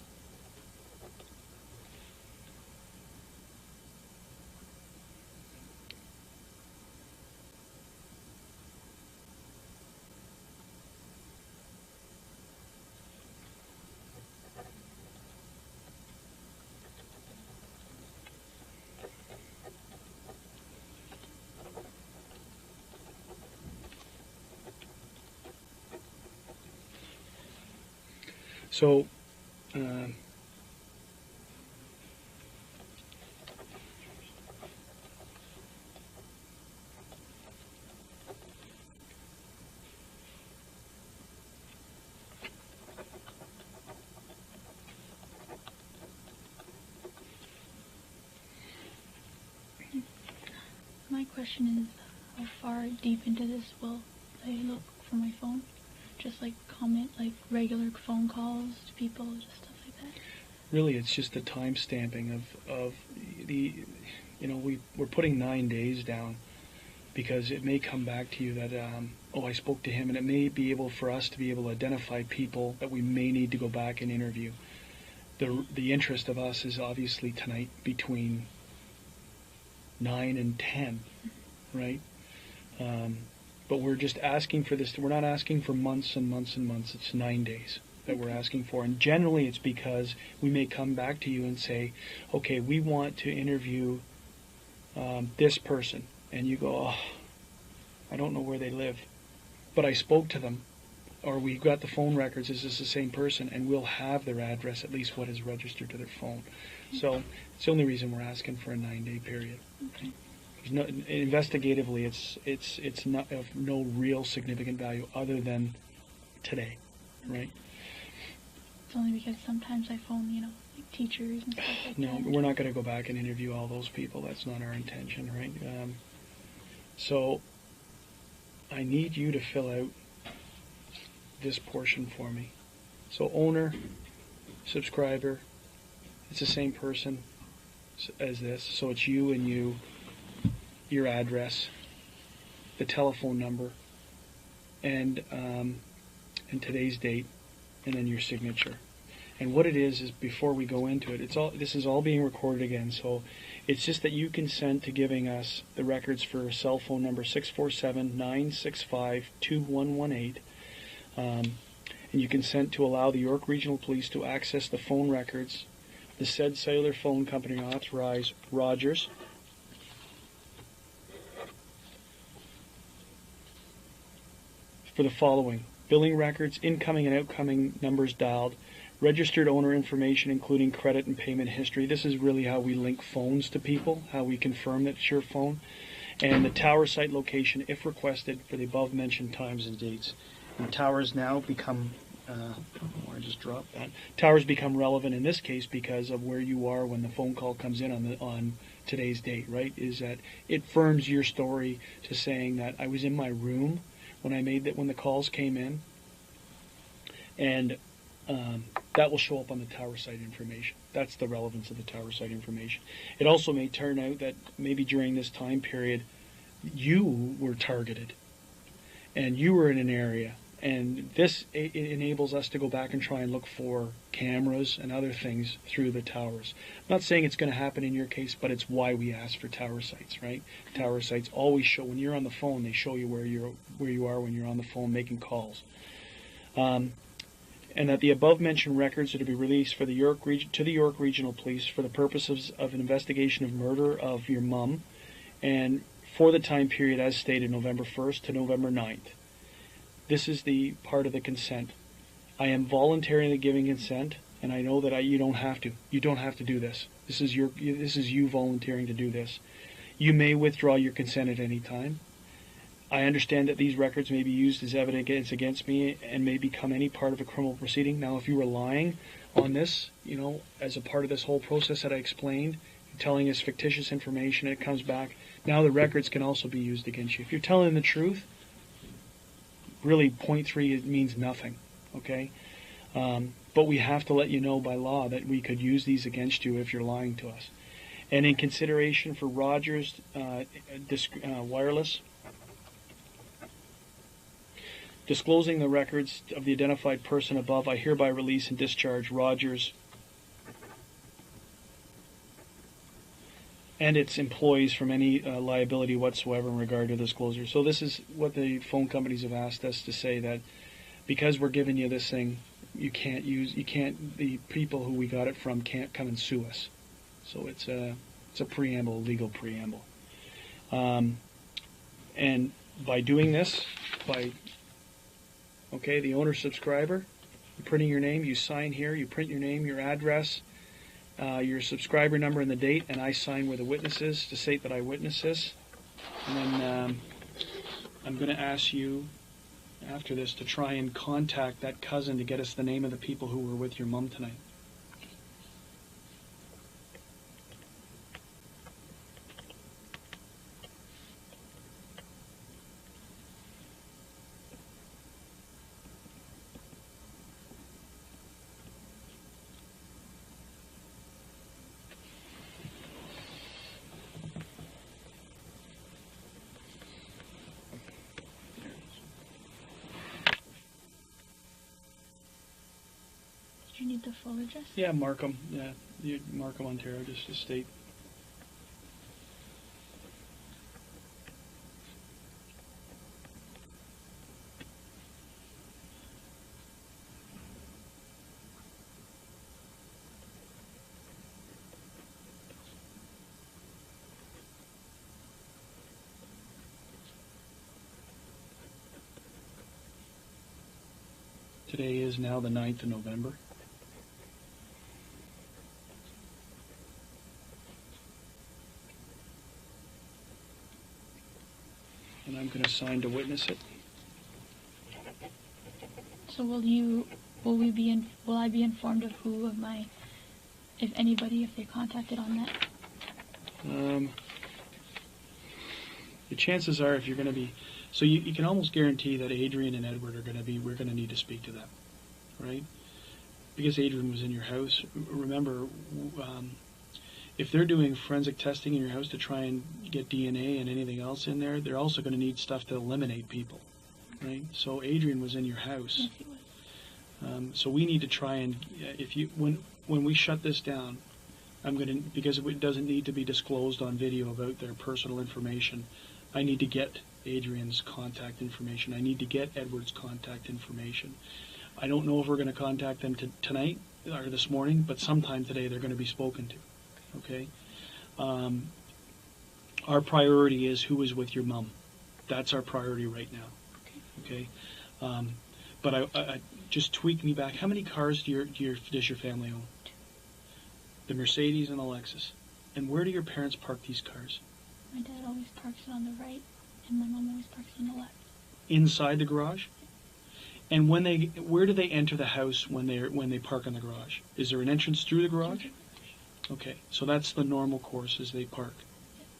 S1: So,
S2: question is, how far deep into this will I look for my phone? Just like comment, like regular phone calls to people, just stuff like that?
S1: Really, it's just the time stamping of the, we're putting 9 days down because it may come back to you that, I spoke to him, and it may be able for us to be able to identify people that we may need to go back and interview. The interest of us is obviously tonight between 9 and 10, right? But we're just asking for this. We're not asking for months and months and months. It's 9 days that we're asking for. And generally it's because we may come back to you and say, okay, we want to interview this person. And you go, I don't know where they live. But I spoke to them. Or we got the phone records. Is this the same person? And we'll have their address, at least what is registered to their phone. So it's the only reason we're asking for a 9-day period.
S2: Okay.
S1: Investigatively, it's not of no real significant value other than today, right?
S2: It's only because sometimes I phone, like teachers and stuff like that.
S1: No, we're not going to go back and interview all those people. That's not our intention, right? So I need you to fill out this portion for me. So owner, subscriber, it's the same person as this. So it's you and you. Your address, the telephone number, and today's date, and then your signature. And what it is before we go into it, this is all being recorded again. So it's just that you consent to giving us the records for cell phone number 647-965-2118, and you consent to allow the York Regional Police to access the phone records. The said cellular phone company authorized Rogers for the following: billing records, incoming and outgoing numbers dialed, registered owner information including credit and payment history. This is really how we link phones to people, how we confirm that it's your phone, and the tower site location if requested for the above mentioned times and dates. And towers now become, I just dropped that. Towers become relevant in this case because of where you are when the phone call comes in on today's date, right? Is that it firms your story to saying that I was in my room when the calls came in, and that will show up on the tower site information. That's the relevance of the tower site information. It also may turn out that maybe during this time period you were targeted and you were in an area, and this enables us to go back and try and look for cameras and other things through the towers. I'm not saying it's going to happen in your case, but it's why we ask for tower sites, right? Tower sites always show, when you're on the phone, they show you where you are when you're on the phone making calls. And that the above mentioned records are to be released to the York Regional Police for the purposes of an investigation of murder of your mum, and for the time period as stated, November 1st to November 9th. This is the part of the consent. I am voluntarily giving consent, and I know that you don't have to. You don't have to do this. This is you volunteering to do this. You may withdraw your consent at any time. I understand that these records may be used as evidence against me and may become any part of a criminal proceeding. Now, if you were lying on this, as a part of this whole process that I explained, you're telling us fictitious information and it comes back, now the records can also be used against you. If you're telling the truth, really, point 3, it means nothing, okay? But we have to let you know by law that we could use these against you if you're lying to us. And in consideration for Rogers Wireless, disclosing the records of the identified person above, I hereby release and discharge Rogers and its employees from any liability whatsoever in regard to disclosure. So this is what the phone companies have asked us to say, that because we're giving you this thing, the people who we got it from can't come and sue us. So it's a preamble, a legal preamble. And by doing this, the owner subscriber, you're printing your name, you sign here, you print your name, your address, your subscriber number and the date, and I sign where the witness is to state that I witnessed this. And then I'm going to ask you after this to try and contact that cousin to get us the name of the people who were with your mom tonight.
S2: need the full address?
S1: Yeah, Markham. Yeah, Markham, Ontario, just to state. Today is now the 9th of November. And I'm going to sign to witness it.
S2: So will I be informed of who of my, if anybody, if they're contacted on that?
S1: The chances are, if you're going to be, so you can almost guarantee that Adrian and Edward are going to be, we're going to need to speak to them, right? Because Adrian was in your house. Remember, if they're doing forensic testing in your house to try and get DNA and anything else in there, they're also going to need stuff to eliminate people, right? So Adrian was in your house.
S2: Yes, he was.
S1: So we need to try and, when we shut this down, because it doesn't need to be disclosed on video about their personal information, I need to get Adrian's contact information. I need to get Edward's contact information. I don't know if we're going to contact them tonight or this morning, but sometime today they're going to be spoken to. Okay? Our priority is who is with your mom. That's our priority right now. Okay? But I just tweak me back. How many cars does your family own? The Mercedes and the Lexus. And where do your parents park these cars?
S2: My dad always parks it on the right, and my mom always parks on the left.
S1: Inside the garage? And where do they enter the house when they park in the garage? Is there an entrance through the garage? Okay, so that's the normal course as they park.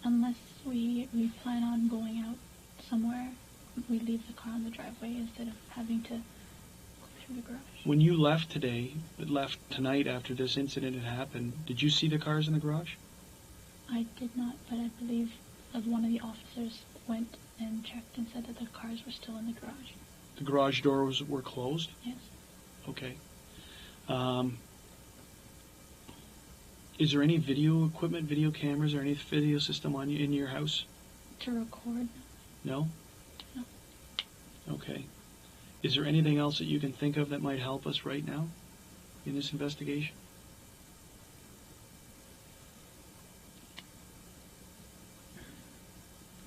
S2: Unless we plan on going out somewhere, we leave the car on the driveway instead of having to go through the garage.
S1: When you left tonight after this incident had happened, did you see the cars in the garage?
S2: I did not, but I believe that one of the officers went and checked and said that the cars were still in the garage.
S1: The garage doors were closed?
S2: Yes.
S1: Okay. Is there any video equipment, video cameras, or any video system in your house?
S2: To record?
S1: No?
S2: No.
S1: Okay. Is there anything else that you can think of that might help us right now in this investigation?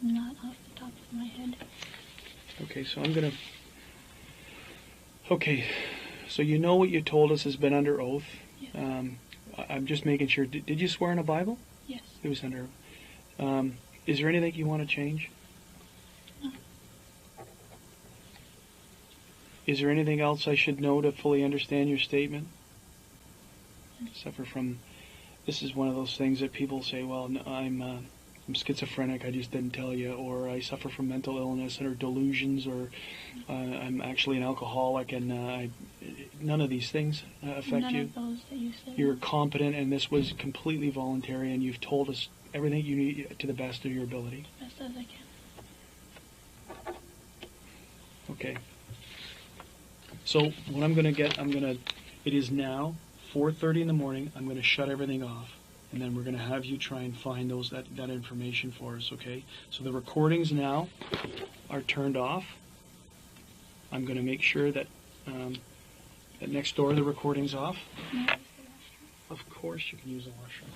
S2: Not off the top of my head.
S1: Okay, so Okay, so you know what you told us has been under oath.
S2: Yes.
S1: I'm just making sure. Did you swear in a Bible?
S2: Yes.
S1: It was under oath. Is there anything you want to change?
S2: No.
S1: Is there anything else I should know to fully understand your statement? Suffer from, this is one of those things that people say, well, no, I'm schizophrenic, I just didn't tell you, or I suffer from mental illness or delusions, or I'm actually an alcoholic, and none of these things affect you.
S2: None of those that you said.
S1: You're competent, and this was completely voluntary, and you've told us everything you need to the best of your ability.
S2: Best as I can.
S1: Okay. So what I'm going to it is now 4:30 in the morning. I'm going to shut everything off. And then we're going to have you try and find that information for us, okay? So the recordings now are turned off. I'm going to make sure that that next door the recording's off.
S2: No,
S1: Of course you can use the washroom.